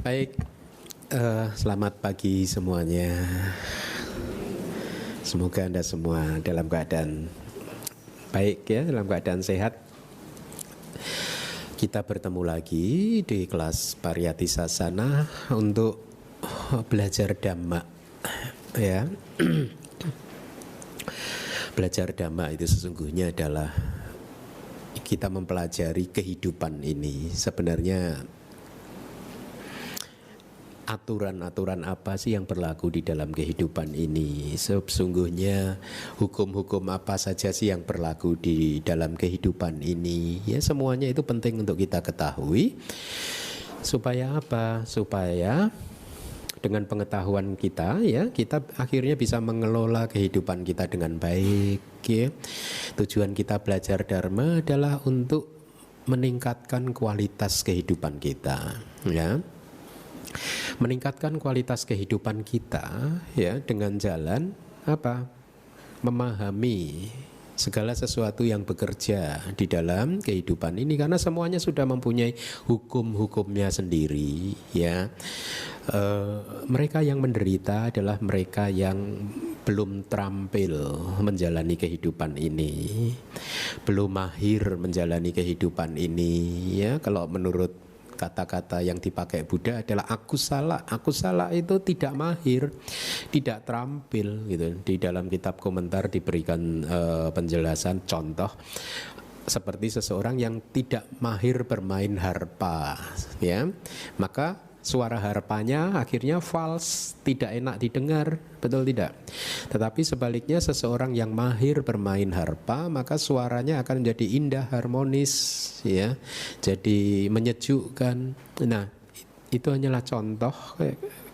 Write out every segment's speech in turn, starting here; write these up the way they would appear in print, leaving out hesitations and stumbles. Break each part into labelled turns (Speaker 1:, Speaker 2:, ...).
Speaker 1: Baik, selamat pagi semuanya. Semoga Anda semua dalam keadaan baik ya, dalam keadaan sehat. Kita bertemu lagi di kelas Pariyati Sasana untuk belajar Dhamma ya. Belajar Dhamma itu sesungguhnya adalah kita mempelajari kehidupan ini. Sebenarnya aturan-aturan apa sih yang berlaku di dalam kehidupan ini? Sesungguhnya hukum-hukum apa saja sih yang berlaku di dalam kehidupan ini? Ya, semuanya itu penting untuk kita ketahui. Supaya apa? Supaya dengan pengetahuan kita ya, kita akhirnya bisa mengelola kehidupan kita dengan baik ya. Tujuan kita belajar Dharma adalah untuk meningkatkan kualitas kehidupan kita ya. Meningkatkan kualitas kehidupan kita ya dengan jalan apa? Memahami segala sesuatu yang bekerja di dalam kehidupan ini, karena semuanya sudah mempunyai hukum-hukumnya sendiri ya. Mereka yang menderita adalah mereka yang belum terampil menjalani kehidupan ini, belum mahir menjalani kehidupan ini ya. Kalau menurut kata-kata yang dipakai Buddha adalah aku salah. Aku salah itu tidak mahir, tidak terampil gitu. Di dalam kitab komentar diberikan penjelasan contoh seperti seseorang yang tidak mahir bermain harpa ya. Maka suara harpanya akhirnya false, tidak enak didengar, betul tidak? Tetapi sebaliknya seseorang yang mahir bermain harpa, maka suaranya akan menjadi indah, harmonis ya, jadi menyejukkan. Nah, itu hanyalah contoh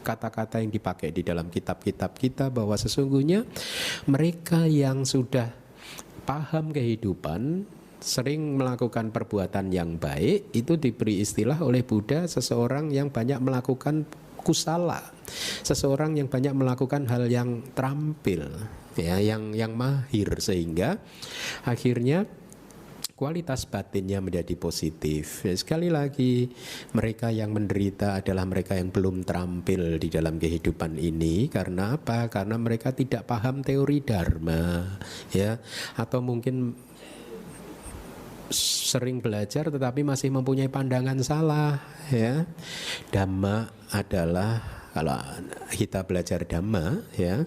Speaker 1: kata-kata yang dipakai di dalam kitab-kitab kita, bahwa sesungguhnya mereka yang sudah paham kehidupan, sering melakukan perbuatan yang baik, itu diberi istilah oleh Buddha seseorang yang banyak melakukan kusala, seseorang yang banyak melakukan hal yang terampil ya, yang mahir, sehingga akhirnya kualitas batinnya menjadi positif. Sekali lagi, mereka yang menderita adalah mereka yang belum terampil di dalam kehidupan ini. Karena apa? Karena mereka tidak paham teori Dharma ya, atau mungkin sering belajar tetapi masih mempunyai pandangan salah ya. Dhamma adalah, kalau kita belajar Dhamma ya,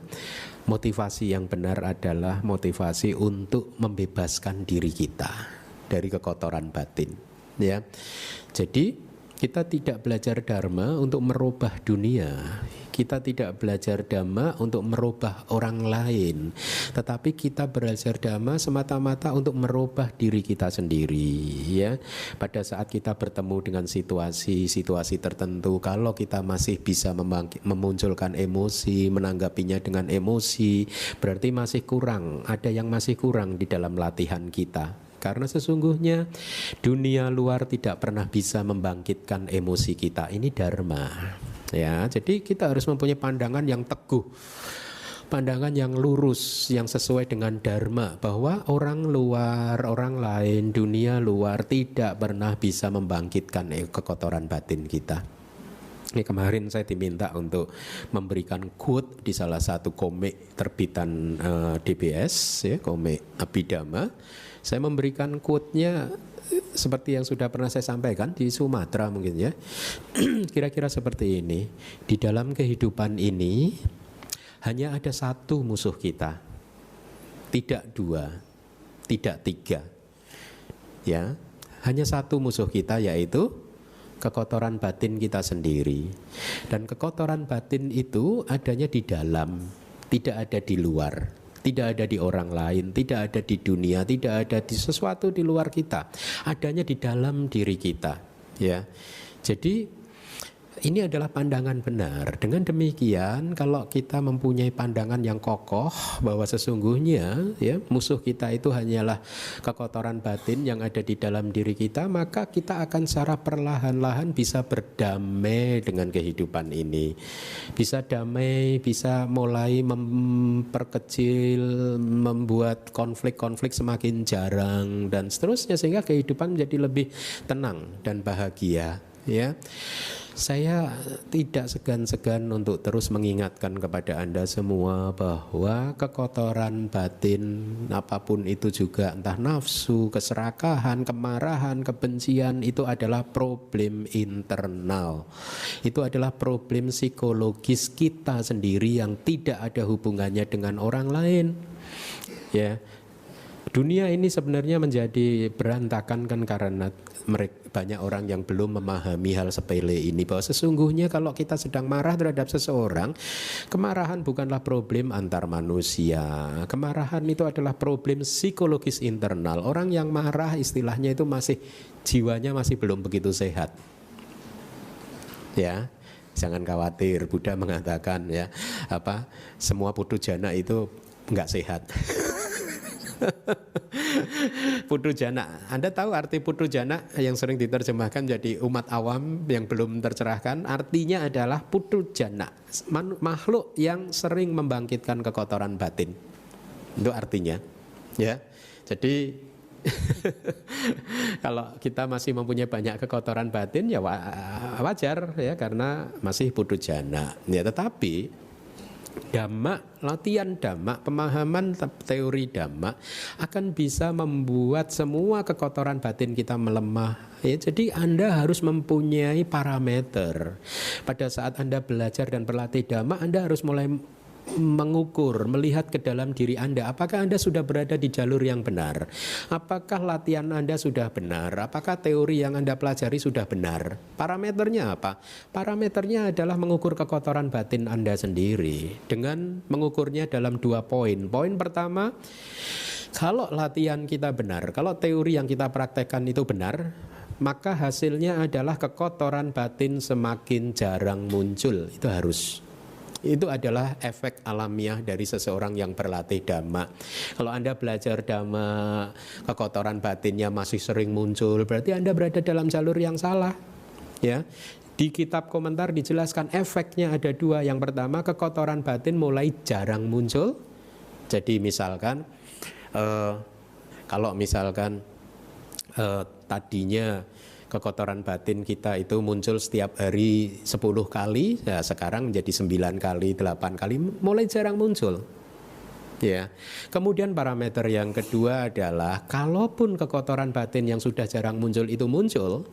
Speaker 1: motivasi yang benar adalah motivasi untuk membebaskan diri kita dari kekotoran batin ya. Jadi kita tidak belajar Dharma untuk merubah dunia, kita tidak belajar Dhamma untuk merubah orang lain, tetapi kita belajar Dhamma semata-mata untuk merubah diri kita sendiri ya. Pada saat kita bertemu dengan situasi tertentu, kalau kita masih bisa memunculkan emosi, menanggapinya dengan emosi, berarti masih kurang, ada yang masih kurang di dalam latihan kita. Karena sesungguhnya dunia luar tidak pernah bisa membangkitkan emosi kita. Ini Dharma ya. Jadi kita harus mempunyai pandangan yang teguh, pandangan yang lurus, yang sesuai dengan Dharma, bahwa orang luar, orang lain, dunia luar tidak pernah bisa membangkitkan kekotoran batin kita. Ini kemarin saya diminta untuk memberikan quote di salah satu komik terbitan DBS ya, komik Abhidhamma. Saya memberikan quote-nya seperti yang sudah pernah saya sampaikan di Sumatera mungkin ya. Kira-kira seperti ini. Di dalam kehidupan ini hanya ada satu musuh kita, tidak dua, tidak tiga ya. Hanya satu musuh kita, yaitu kekotoran batin kita sendiri. Dan kekotoran batin itu adanya di dalam, tidak ada di luar, tidak ada di orang lain, tidak ada di dunia, tidak ada di sesuatu di luar kita, adanya di dalam diri kita ya. Jadi ini adalah pandangan benar. Dengan demikian, kalau kita mempunyai pandangan yang kokoh bahwa sesungguhnya ya, musuh kita itu hanyalah kekotoran batin yang ada di dalam diri kita, maka kita akan secara perlahan-lahan bisa berdamai dengan kehidupan ini. Bisa damai, bisa mulai memperkecil, membuat konflik-konflik semakin jarang dan seterusnya, sehingga kehidupan menjadi lebih tenang dan bahagia ya. saya tidak segan-segan untuk terus mengingatkan kepada Anda semua bahwa kekotoran batin apapun itu juga, entah nafsu, keserakahan, kemarahan, kebencian, itu adalah problem internal. Itu adalah problem psikologis kita sendiri yang tidak ada hubungannya dengan orang lain. Ya. Dunia ini sebenarnya menjadi berantakan kan karena banyak orang yang belum memahami hal sepele ini, bahwa sesungguhnya kalau kita sedang marah terhadap seseorang, kemarahan bukanlah problem antar manusia. Kemarahan itu adalah problem psikologis internal. Orang yang marah istilahnya itu masih jiwanya masih belum begitu sehat. Ya, jangan khawatir. Buddha mengatakan ya, semua putu jana itu enggak sehat. Putu jana, Anda tahu arti putu jana yang sering diterjemahkan jadi umat awam yang belum tercerahkan? Artinya adalah putu jana, makhluk yang sering membangkitkan kekotoran batin. Itu artinya, ya. Jadi kalau kita masih mempunyai banyak kekotoran batin ya wajar ya, karena masih putu jana. Ya, tetapi Dhamma, latihan Dhamma, pemahaman teori Dhamma akan bisa membuat semua kekotoran batin kita melemah. Ya, jadi Anda harus mempunyai parameter. Pada saat Anda belajar dan berlatih Dhamma, Anda harus mulai mengukur, melihat ke dalam diri Anda. Apakah Anda sudah berada di jalur yang benar? Apakah latihan Anda sudah benar? Apakah teori yang Anda pelajari sudah benar? Parameternya apa? Parameternya adalah mengukur kekotoran batin Anda sendiri dengan mengukurnya dalam 2 poin. Poin pertama, kalau latihan kita benar, kalau teori yang kita praktekkan itu benar, maka hasilnya adalah kekotoran batin semakin jarang muncul. Itu adalah efek alamiah dari seseorang yang berlatih Dhamma. Kalau Anda belajar Dhamma, kekotoran batinnya masih sering muncul, berarti Anda berada dalam jalur yang salah. Ya, di kitab komentar dijelaskan efeknya ada 2. Yang pertama, kekotoran batin mulai jarang muncul. Jadi misalkan, kalau misalkan tadinya kekotoran batin kita itu muncul setiap hari 10 kali, ya sekarang menjadi 9 kali, 8 kali, mulai jarang muncul. Ya. Kemudian parameter yang kedua adalah kalaupun kekotoran batin yang sudah jarang muncul itu muncul,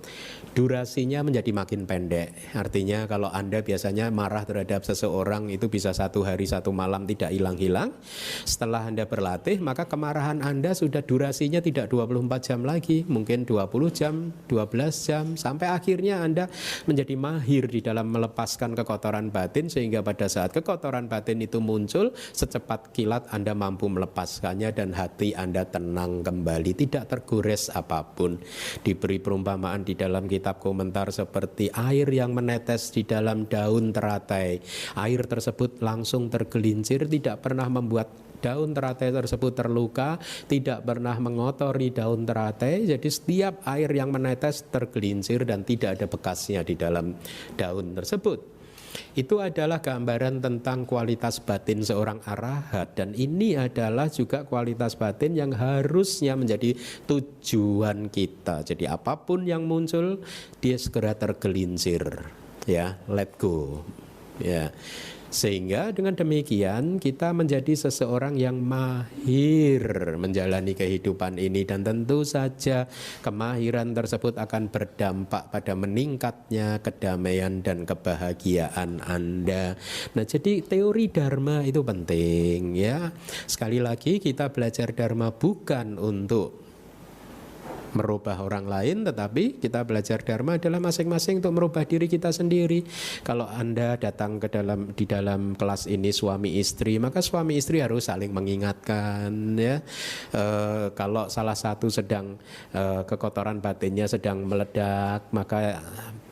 Speaker 1: durasinya menjadi makin pendek. Artinya kalau Anda biasanya marah terhadap seseorang itu bisa 1 hari 1 malam tidak hilang-hilang. Setelah Anda berlatih, maka kemarahan Anda sudah durasinya tidak 24 jam lagi, mungkin 20 jam, 12 jam, sampai akhirnya Anda menjadi mahir di dalam melepaskan kekotoran batin, sehingga pada saat kekotoran batin itu muncul, secepat kilat Anda mampu melepaskannya dan hati Anda tenang kembali, tidak tergores apapun. Diberi perumpamaan di dalam kitab komentar seperti air yang menetes di dalam daun teratai. Air tersebut langsung tergelincir, tidak pernah membuat daun teratai tersebut terluka, tidak pernah mengotori daun teratai. Jadi setiap air yang menetes tergelincir dan tidak ada bekasnya di dalam daun tersebut. Itu adalah gambaran tentang kualitas batin seorang arahat, dan ini adalah juga kualitas batin yang harusnya menjadi tujuan kita. Jadi apapun yang muncul, dia segera tergelincir, ya, let go, ya. Sehingga dengan demikian kita menjadi seseorang yang mahir menjalani kehidupan ini, dan tentu saja kemahiran tersebut akan berdampak pada meningkatnya kedamaian dan kebahagiaan Anda. Nah, jadi teori Dharma itu penting, ya. Sekali lagi, kita belajar Dharma bukan untuk merubah orang lain, tetapi kita belajar Dharma adalah masing-masing untuk merubah diri kita sendiri. Kalau Anda datang di dalam kelas ini suami istri, maka suami istri harus saling mengingatkan, ya. Kalau salah satu sedang kekotoran batinnya sedang meledak, maka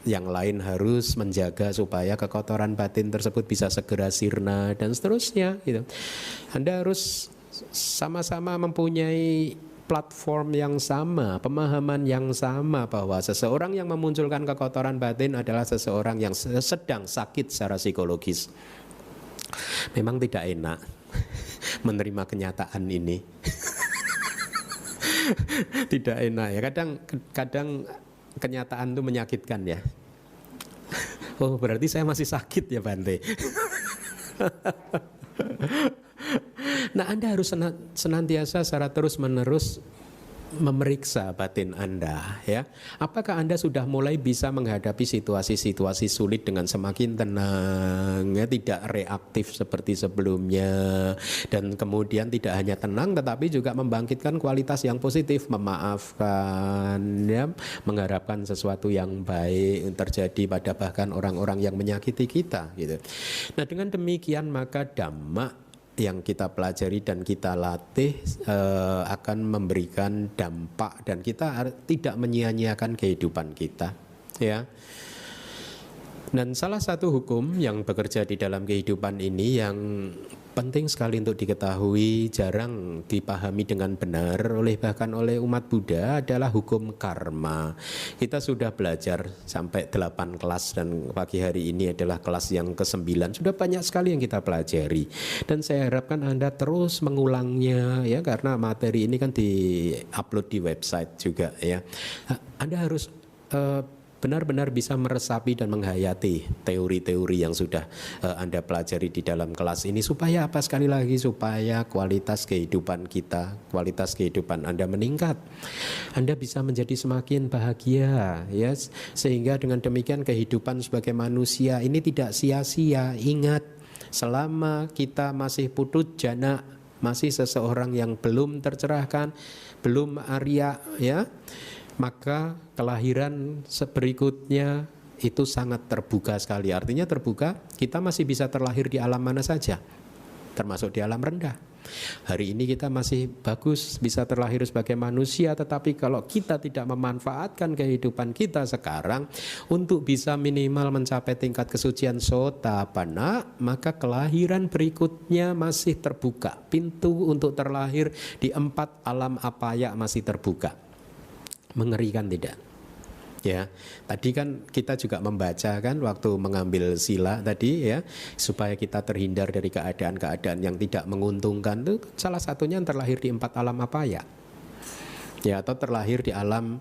Speaker 1: yang lain harus menjaga supaya kekotoran batin tersebut bisa segera sirna dan seterusnya, gitu. Anda harus sama-sama mempunyai platform yang sama, pemahaman yang sama, bahwa seseorang yang memunculkan kekotoran batin adalah seseorang yang sedang sakit secara psikologis. Memang tidak enak menerima kenyataan ini. Tidak enak, ya. Kadang kenyataan itu menyakitkan, ya. Oh, berarti saya masih sakit ya Bante. Nah, Anda harus senantiasa secara terus-menerus memeriksa batin Anda, ya. Apakah Anda sudah mulai bisa menghadapi situasi-situasi sulit dengan semakin tenang, ya, tidak reaktif seperti sebelumnya, dan kemudian tidak hanya tenang tetapi juga membangkitkan kualitas yang positif, memaafkan, ya, mengharapkan sesuatu yang baik terjadi pada bahkan orang-orang yang menyakiti kita, gitu. Nah, dengan demikian maka Dhamma yang kita pelajari dan kita latih akan memberikan dampak dan kita tidak menyia-nyiakan kehidupan kita, ya. Dan salah satu hukum yang bekerja di dalam kehidupan ini yang penting sekali untuk diketahui, jarang dipahami dengan benar bahkan oleh umat Buddha adalah hukum karma. Kita sudah belajar sampai 8 kelas dan pagi hari ini adalah kelas yang ke-9. Sudah banyak sekali yang kita pelajari. Dan saya harapkan Anda terus mengulangnya, ya, karena materi ini kan di-upload di website juga, ya. Anda harus benar-benar bisa meresapi dan menghayati teori-teori yang sudah Anda pelajari di dalam kelas ini, supaya apa, sekali lagi, supaya kualitas kehidupan kita, kualitas kehidupan Anda meningkat. Anda bisa menjadi semakin bahagia, ya, sehingga dengan demikian kehidupan sebagai manusia ini tidak sia-sia. Ingat, selama kita masih putut jana, masih seseorang yang belum tercerahkan, belum Arya, ya, maka kelahiran berikutnya itu sangat terbuka sekali. Artinya terbuka, kita masih bisa terlahir di alam mana saja, termasuk di alam rendah. Hari ini kita masih bagus bisa terlahir sebagai manusia, tetapi kalau kita tidak memanfaatkan kehidupan kita sekarang untuk bisa minimal mencapai tingkat kesucian sotapanna, maka kelahiran berikutnya masih terbuka. Pintu untuk terlahir di 4 alam apaya masih terbuka. Mengerikan tidak? Ya, tadi kan kita juga membaca kan waktu mengambil sila tadi, ya, supaya kita terhindar dari keadaan-keadaan yang tidak menguntungkan. Itu salah satunya yang terlahir di 4 alam apaya, ya, atau terlahir di alam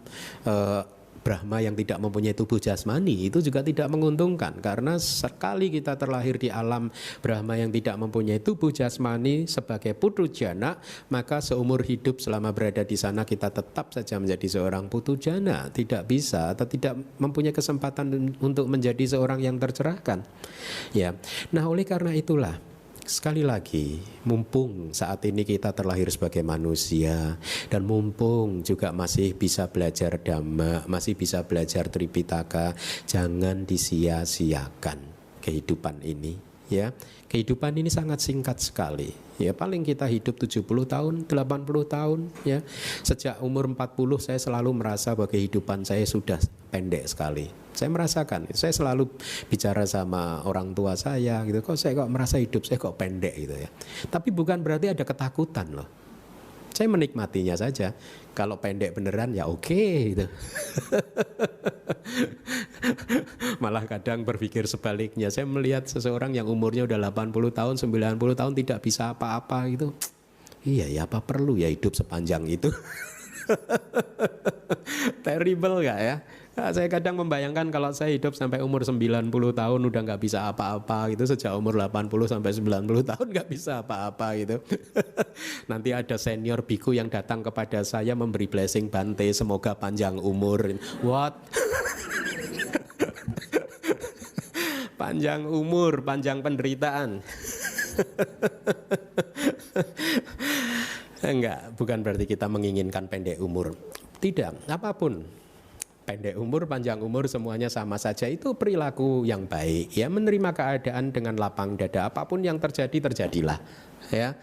Speaker 1: Brahma yang tidak mempunyai tubuh jasmani. Itu juga tidak menguntungkan, karena sekali kita terlahir di alam Brahma yang tidak mempunyai tubuh jasmani sebagai putu jana, maka seumur hidup selama berada di sana kita tetap saja menjadi seorang putu jana, tidak bisa atau tidak mempunyai kesempatan untuk menjadi seorang yang tercerahkan, ya. Nah, oleh karena itulah, sekali lagi, mumpung saat ini kita terlahir sebagai manusia dan mumpung juga masih bisa belajar Dhamma, masih bisa belajar Tripitaka, jangan disia-siakan kehidupan ini, ya. Kehidupan ini sangat singkat sekali, ya. Paling kita hidup 70 tahun, 80 tahun, ya. Sejak umur 40 saya selalu merasa bahwa kehidupan saya sudah pendek sekali. Saya merasakan, saya selalu bicara sama orang tua saya gitu, saya kok merasa hidup saya kok pendek gitu, ya. Tapi bukan berarti ada ketakutan loh. Saya menikmatinya saja. Kalau pendek beneran ya oke, gitu. Malah kadang berpikir sebaliknya. Saya melihat seseorang yang umurnya udah 80 tahun, 90 tahun tidak bisa apa-apa gitu. Iya ya, apa perlu ya hidup sepanjang itu? Terrible gak ya? Nah, saya kadang membayangkan kalau saya hidup sampai umur 90 tahun udah gak bisa apa-apa gitu. Sejak umur 80 sampai 90 tahun gak bisa apa-apa gitu. Nanti ada senior biku yang datang kepada saya memberi blessing Bante, semoga panjang umur. What? Panjang umur, panjang penderitaan. Enggak, bukan berarti kita menginginkan pendek umur. Tidak, apapun. Pendek umur, panjang umur, semuanya sama saja. Itu perilaku yang baik, ya. Menerima keadaan dengan lapang dada. Apapun yang terjadi, terjadilah, ya.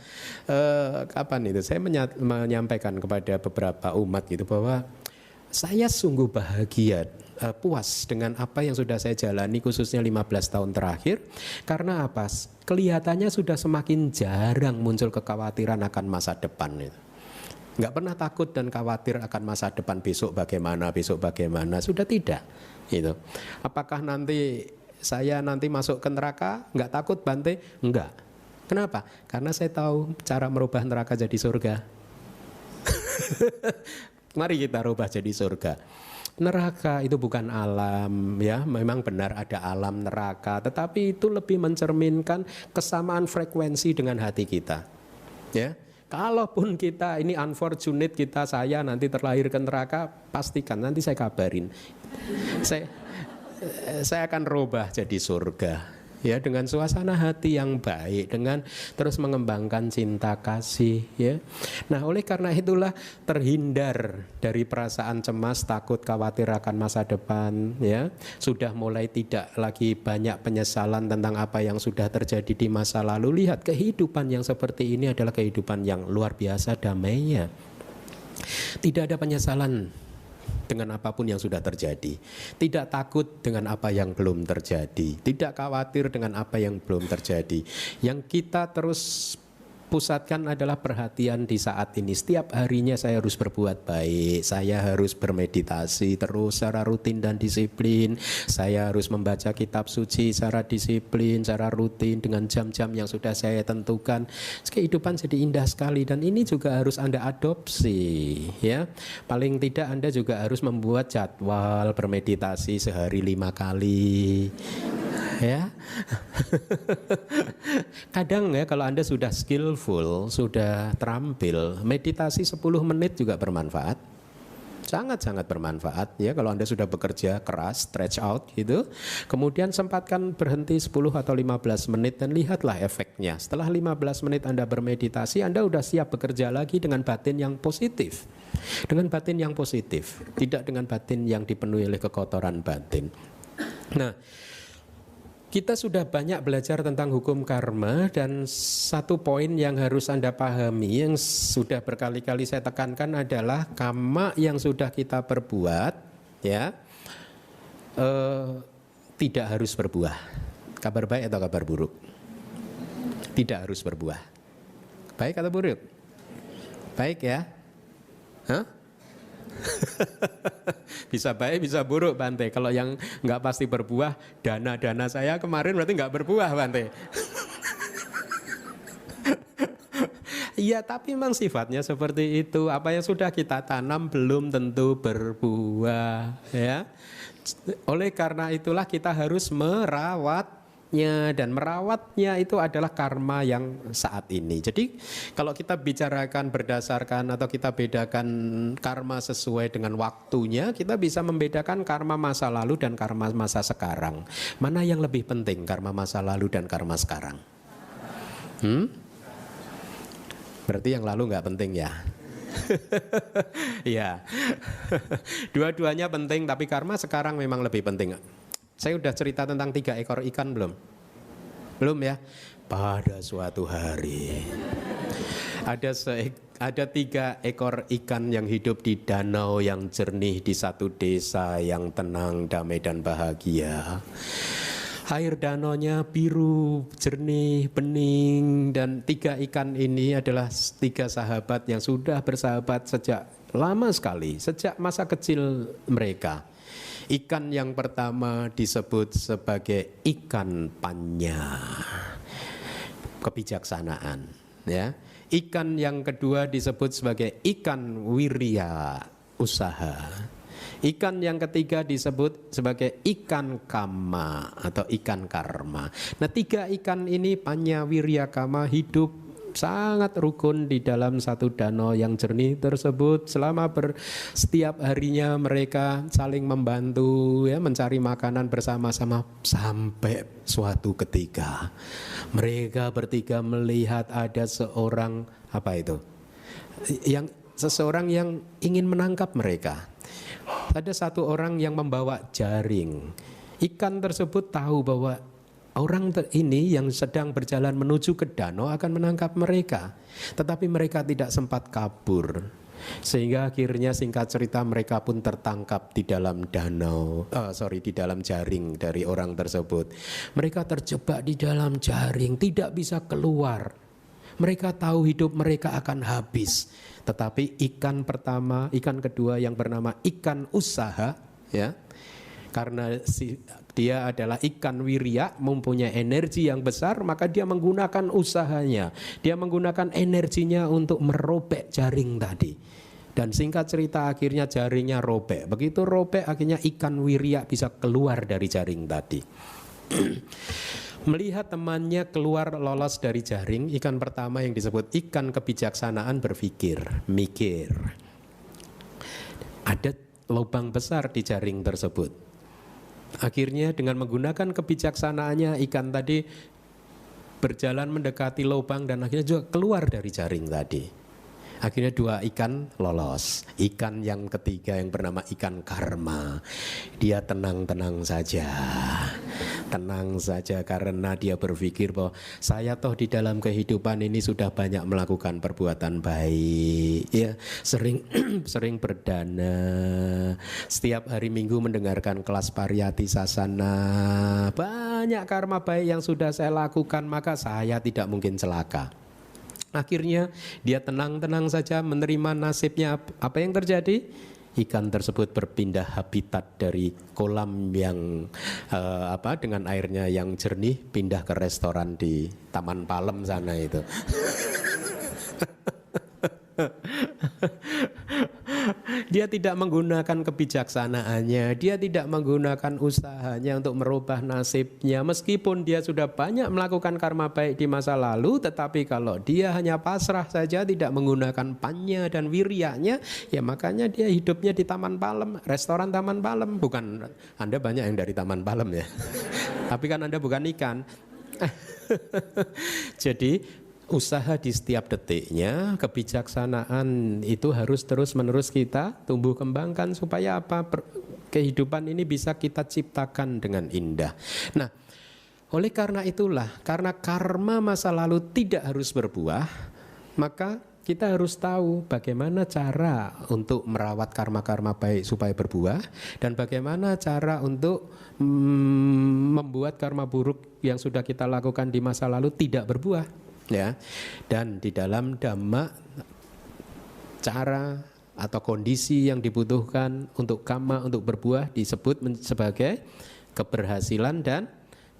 Speaker 1: Kapan itu saya menyampaikan kepada beberapa umat gitu bahwa saya sungguh bahagia, puas dengan apa yang sudah saya jalani khususnya 15 tahun terakhir. Karena apa? Kelihatannya sudah semakin jarang muncul kekhawatiran akan masa depan itu. Nggak pernah takut dan khawatir akan masa depan, besok bagaimana, sudah tidak gitu. Apakah nanti saya masuk ke neraka? Nggak takut Bante? Enggak. Kenapa? Karena saya tahu cara merubah neraka jadi surga. Mari kita rubah jadi surga. Neraka itu bukan alam, ya. Memang benar ada alam neraka, tetapi itu lebih mencerminkan kesamaan frekuensi dengan hati kita. Ya. Kalaupun kita ini unfortunate, saya nanti terlahir ke neraka, pastikan nanti saya kabarin. Saya akan rubah jadi surga. Ya, dengan suasana hati yang baik, dengan terus mengembangkan cinta kasih, ya. Nah, oleh karena itulah terhindar dari perasaan cemas, takut, khawatir akan masa depan, ya. Sudah mulai tidak lagi banyak penyesalan tentang apa yang sudah terjadi di masa lalu. Lihat, kehidupan yang seperti ini adalah kehidupan yang luar biasa damainya. Tidak ada penyesalan dengan apapun yang sudah terjadi, tidak takut dengan apa yang belum terjadi, tidak khawatir dengan apa yang belum terjadi. Yang kita terus pusatkan adalah perhatian di saat ini. Setiap harinya saya harus berbuat baik, saya harus bermeditasi terus secara rutin dan disiplin, saya harus membaca kitab suci secara disiplin, secara rutin dengan jam-jam yang sudah saya tentukan. Kehidupan jadi indah sekali, dan ini juga harus Anda adopsi, ya. Paling tidak Anda juga harus membuat jadwal bermeditasi sehari 5 kali, ya. Kadang ya, kalau Anda sudah skillful, sudah terampil, meditasi 10 menit juga bermanfaat. Sangat-sangat bermanfaat, ya. Kalau Anda sudah bekerja keras, stretch out gitu, kemudian sempatkan berhenti 10 atau 15 menit dan lihatlah efeknya. Setelah 15 menit Anda bermeditasi, Anda sudah siap bekerja lagi dengan batin yang positif. Dengan batin yang positif, tidak dengan batin yang dipenuhi oleh kekotoran batin. Nah, kita sudah banyak belajar tentang hukum karma, dan satu poin yang harus Anda pahami, yang sudah berkali-kali saya tekankan adalah karma yang sudah kita perbuat, ya, tidak harus berbuah. Kabar baik atau kabar buruk? Tidak harus berbuah. Baik atau buruk? Baik, ya. Hah? Bisa baik bisa buruk, Bante. Kalau yang nggak pasti berbuah, dana saya kemarin berarti nggak berbuah, Bante. Iya, tapi memang sifatnya seperti itu. Apa yang sudah kita tanam belum tentu berbuah, ya. Oleh karena itulah kita harus merawatnya, dan merawatnya itu adalah karma yang saat ini. Jadi kalau kita bicarakan berdasarkan atau kita bedakan karma sesuai dengan waktunya, kita bisa membedakan karma masa lalu dan karma masa sekarang. Mana yang lebih penting, karma masa lalu dan karma sekarang? Berarti yang lalu nggak penting, ya? Ya. Dua-duanya penting, tapi karma sekarang memang lebih penting. Saya udah cerita tentang 3 ekor ikan belum? Belum, ya? Pada suatu hari ada 3 ekor ikan yang hidup di danau yang jernih di satu desa yang tenang, damai dan bahagia. Air danaunya biru, jernih, bening, dan 3 ikan ini adalah 3 sahabat yang sudah bersahabat sejak lama sekali, sejak masa kecil mereka. Ikan yang pertama disebut sebagai ikan panya, kebijaksanaan, ya. Ikan yang kedua disebut sebagai ikan wirya, usaha. Ikan yang ketiga disebut sebagai ikan kama atau ikan karma. Nah, 3 ikan ini, panya, wirya, kama, hidup sangat rukun di dalam satu danau yang jernih tersebut. Selama setiap harinya mereka saling membantu, ya, mencari makanan bersama-sama, sampai suatu ketika mereka bertiga melihat ada seseorang yang ingin menangkap mereka. Ada satu orang yang membawa jaring. Ikan tersebut tahu bahwa orang ini yang sedang berjalan menuju ke danau akan menangkap mereka, tetapi mereka tidak sempat kabur. Sehingga akhirnya, singkat cerita, mereka pun tertangkap di dalam di dalam jaring dari orang tersebut. Mereka terjebak di dalam jaring, tidak bisa keluar. Mereka tahu hidup mereka akan habis. Tetapi ikan kedua yang bernama ikan usaha, ya, karena dia adalah ikan wirya, mempunyai energi yang besar, maka dia menggunakan usahanya. Dia menggunakan energinya untuk merobek jaring tadi. Dan singkat cerita akhirnya jaringnya robek. Begitu robek akhirnya ikan wirya bisa keluar dari jaring tadi. Melihat temannya keluar lolos dari jaring, ikan pertama yang disebut ikan kebijaksanaan berpikir, mikir. Ada lubang besar di jaring tersebut. Akhirnya dengan menggunakan kebijaksanaannya ikan tadi berjalan mendekati lubang dan akhirnya juga keluar dari jaring tadi. Akhirnya 2 ikan lolos. Ikan yang ketiga yang bernama ikan karma, dia tenang-tenang saja. Tenang saja karena dia berpikir bahwa saya toh di dalam kehidupan ini sudah banyak melakukan perbuatan baik, ya, sering berdana, setiap hari Minggu mendengarkan kelas pariyati sasana, banyak karma baik yang sudah saya lakukan, maka saya tidak mungkin celaka. Akhirnya dia tenang-tenang saja menerima nasibnya. Apa yang terjadi? Ikan tersebut berpindah habitat dari kolam yang dengan airnya yang jernih, pindah ke restoran di Taman Palem sana itu. Dia tidak menggunakan kebijaksanaannya, dia tidak menggunakan usahanya untuk merubah nasibnya. Meskipun dia sudah banyak melakukan karma baik di masa lalu, tetapi kalau dia hanya pasrah saja, tidak menggunakan panya dan wiryanya, ya makanya dia hidupnya di Taman Palem, restoran Taman Palem. Bukan, Anda banyak yang dari Taman Palem ya. Tapi kan Anda bukan ikan. Jadi usaha di setiap detiknya, kebijaksanaan itu harus terus-menerus kita tumbuh kembangkan supaya apa? Kehidupan ini bisa kita ciptakan dengan indah. Nah, oleh karena itulah, karena karma masa lalu tidak harus berbuah, maka kita harus tahu bagaimana cara untuk merawat karma-karma baik supaya berbuah, dan bagaimana cara untuk membuat karma buruk yang sudah kita lakukan di masa lalu tidak berbuah. Ya, dan di dalam Dhamma cara atau kondisi yang dibutuhkan untuk karma untuk berbuah disebut sebagai keberhasilan dan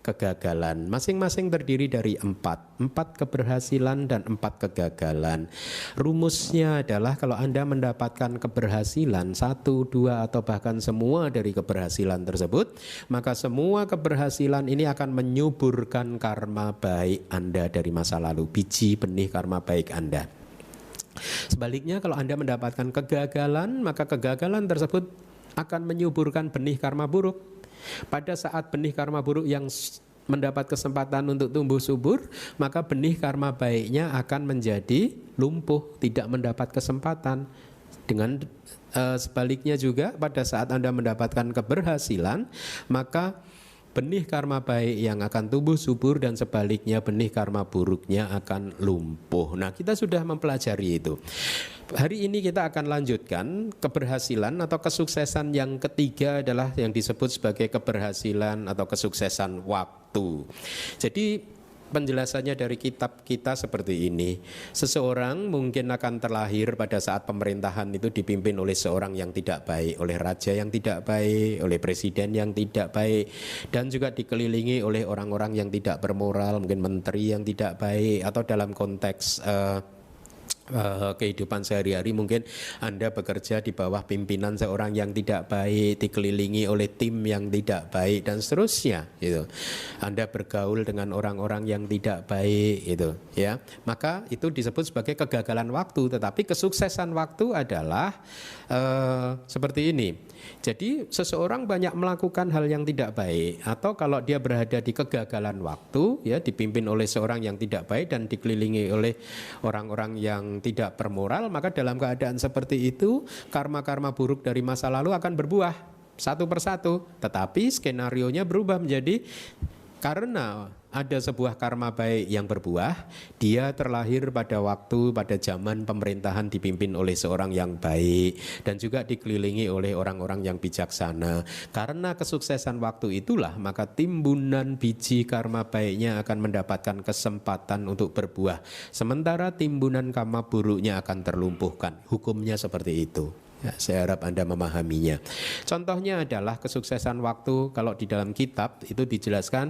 Speaker 1: kegagalan. Masing-masing terdiri dari 4 keberhasilan dan 4 kegagalan. Rumusnya adalah kalau Anda mendapatkan keberhasilan 1, 2 atau bahkan semua dari keberhasilan tersebut, maka semua keberhasilan ini akan menyuburkan karma baik Anda dari masa lalu, biji benih karma baik Anda. Sebaliknya kalau Anda mendapatkan kegagalan, maka kegagalan tersebut akan menyuburkan benih karma buruk. Pada saat benih karma buruk yang mendapat kesempatan untuk tumbuh subur, maka benih karma baiknya akan menjadi lumpuh, tidak mendapat kesempatan. Dengan sebaliknya juga pada saat Anda mendapatkan keberhasilan, maka benih karma baik yang akan tumbuh subur dan sebaliknya benih karma buruknya akan lumpuh. Nah, kita sudah mempelajari itu. Hari ini kita akan lanjutkan keberhasilan atau kesuksesan yang ketiga adalah yang disebut sebagai keberhasilan atau kesuksesan waktu. Jadi penjelasannya dari kitab kita seperti ini. Seseorang mungkin akan terlahir pada saat pemerintahan itu dipimpin oleh seorang yang tidak baik, oleh raja yang tidak baik, oleh presiden yang tidak baik, dan juga dikelilingi oleh orang-orang yang tidak bermoral, mungkin menteri yang tidak baik, atau dalam konteks kehidupan sehari-hari mungkin Anda bekerja di bawah pimpinan seorang yang tidak baik, dikelilingi oleh tim yang tidak baik dan seterusnya gitu. Anda bergaul dengan orang-orang yang tidak baik gitu ya. Maka itu disebut sebagai kegagalan waktu, tetapi kesuksesan waktu adalah seperti ini. Jadi seseorang banyak melakukan hal yang tidak baik, atau kalau dia berada di kegagalan waktu ya, dipimpin oleh seorang yang tidak baik dan dikelilingi oleh orang-orang yang tidak bermoral, maka dalam keadaan seperti itu karma-karma buruk dari masa lalu akan berbuah satu persatu. Tetapi skenarionya berubah menjadi karena ada sebuah karma baik yang berbuah, dia terlahir pada zaman pemerintahan dipimpin oleh seorang yang baik dan juga dikelilingi oleh orang-orang yang bijaksana. Karena kesuksesan waktu itulah maka timbunan biji karma baiknya akan mendapatkan kesempatan untuk berbuah, sementara timbunan karma buruknya akan terlumpuhkan. Hukumnya seperti itu. Ya, saya harap Anda memahaminya. Contohnya adalah kesuksesan waktu. Kalau di dalam kitab itu dijelaskan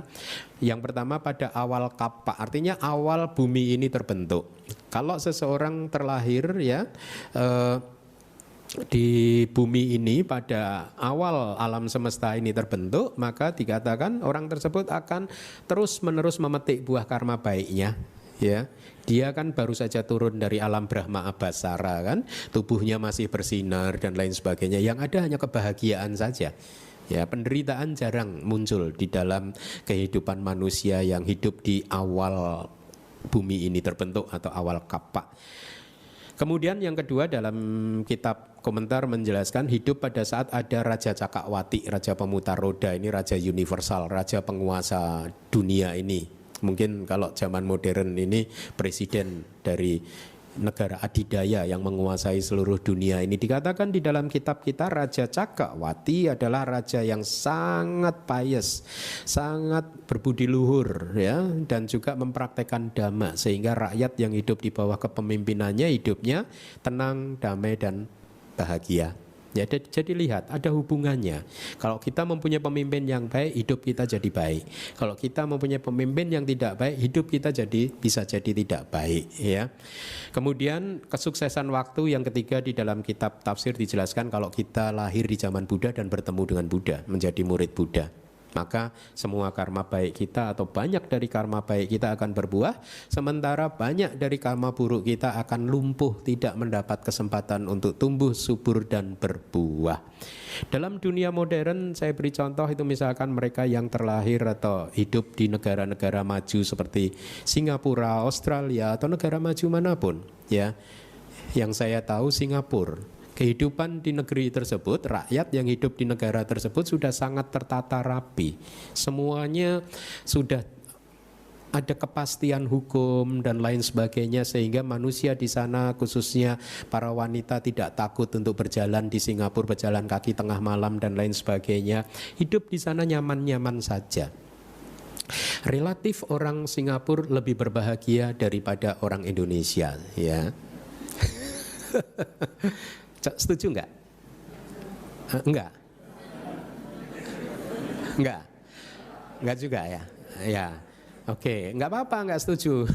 Speaker 1: yang pertama pada awal kapa, artinya awal bumi ini terbentuk. Kalau seseorang terlahir ya di bumi ini pada awal alam semesta ini terbentuk, maka dikatakan orang tersebut akan terus-menerus memetik buah karma baiknya. Ya, dia kan baru saja turun dari alam Brahma Abhasara kan, tubuhnya masih bersinar dan lain sebagainya. Yang ada hanya kebahagiaan saja. Ya, penderitaan jarang muncul di dalam kehidupan manusia yang hidup di awal bumi ini terbentuk atau awal kapak. Kemudian yang kedua, dalam kitab komentar menjelaskan hidup pada saat ada Raja Cakrawarti, Raja Pemutar Roda, ini Raja Universal, Raja penguasa dunia ini. Mungkin kalau zaman modern ini presiden dari negara adidaya yang menguasai seluruh dunia ini. Dikatakan di dalam kitab kita Raja Cakrawarti adalah raja yang sangat pious, sangat berbudi luhur ya, dan juga mempraktekkan dhamma sehingga rakyat yang hidup di bawah kepemimpinannya hidupnya tenang, damai dan bahagia. Ya, jadi lihat ada hubungannya. Kalau kita mempunyai pemimpin yang baik, hidup kita jadi baik. Kalau kita mempunyai pemimpin yang tidak baik, hidup kita bisa jadi tidak baik. Ya. Kemudian kesuksesan waktu yang ketiga di dalam kitab tafsir dijelaskan kalau kita lahir di zaman Buddha dan bertemu dengan Buddha, menjadi murid Buddha, maka semua karma baik kita atau banyak dari karma baik kita akan berbuah, sementara banyak dari karma buruk kita akan lumpuh, tidak mendapat kesempatan untuk tumbuh subur dan berbuah. Dalam dunia modern saya beri contoh itu misalkan mereka yang terlahir atau hidup di negara-negara maju seperti Singapura, Australia atau negara maju manapun ya. Yang saya tahu Singapura, kehidupan di negeri tersebut, rakyat yang hidup di negara tersebut sudah sangat tertata rapi. Semuanya sudah ada kepastian hukum dan lain sebagainya, sehingga manusia di sana khususnya para wanita tidak takut untuk berjalan di Singapura, berjalan kaki tengah malam dan lain sebagainya. Hidup di sana nyaman-nyaman saja. Relatif orang Singapura lebih berbahagia daripada orang Indonesia ya. Setuju enggak? Enggak? Enggak? Enggak juga ya? Ya, oke, enggak apa-apa enggak setuju.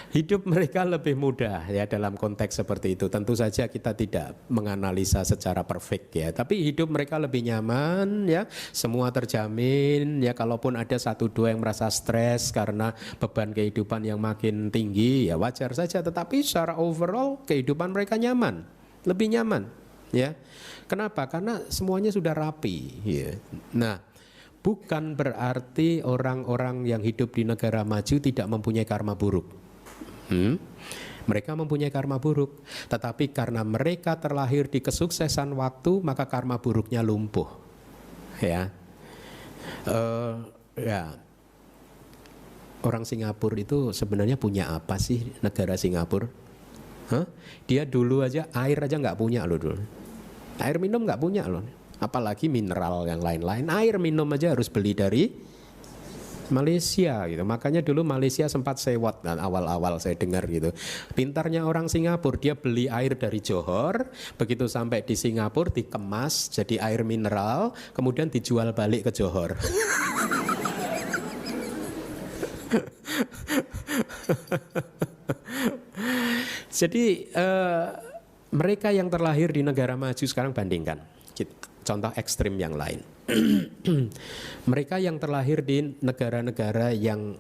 Speaker 1: Hidup mereka lebih mudah ya dalam konteks seperti itu. Tentu saja kita tidak menganalisa secara perfect ya, tapi hidup mereka lebih nyaman ya, semua terjamin ya. Kalaupun ada satu dua yang merasa stres karena beban kehidupan yang makin tinggi ya wajar saja, tetapi secara overall kehidupan mereka nyaman, lebih nyaman ya. Kenapa? Karena semuanya sudah rapi ya. Nah, bukan berarti orang-orang yang hidup di negara maju tidak mempunyai karma buruk. Mereka mempunyai karma buruk, tetapi karena mereka terlahir di kesuksesan waktu, maka karma buruknya lumpuh. Ya, ya. Orang Singapura itu sebenarnya punya apa sih negara Singapura? Dia dulu aja air aja nggak punya loh dulu. Air minum nggak punya loh. Apalagi mineral yang lain-lain. Air minum aja harus beli dari Malaysia gitu. Makanya dulu Malaysia sempat sewot dan awal-awal saya dengar gitu. Pintarnya orang Singapura, dia beli air dari Johor, begitu sampai di Singapura dikemas jadi air mineral, kemudian dijual balik ke Johor. Jadi mereka yang terlahir di negara maju sekarang bandingkan contoh ekstrim yang lain. Mereka yang terlahir di negara-negara yang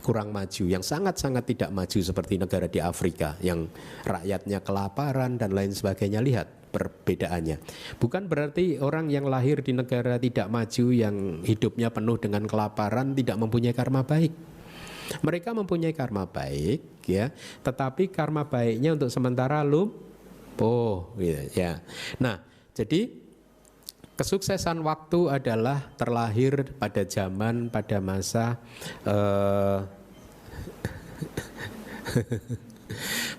Speaker 1: kurang maju, yang sangat-sangat tidak maju seperti negara di Afrika yang rakyatnya kelaparan dan lain sebagainya. Lihat perbedaannya. Bukan berarti orang yang lahir di negara tidak maju yang hidupnya penuh dengan kelaparan tidak mempunyai karma baik. Mereka mempunyai karma baik ya, tetapi karma baiknya untuk sementara lumpuh gitu ya. Nah, jadi kesuksesan waktu adalah terlahir pada zaman, pada masa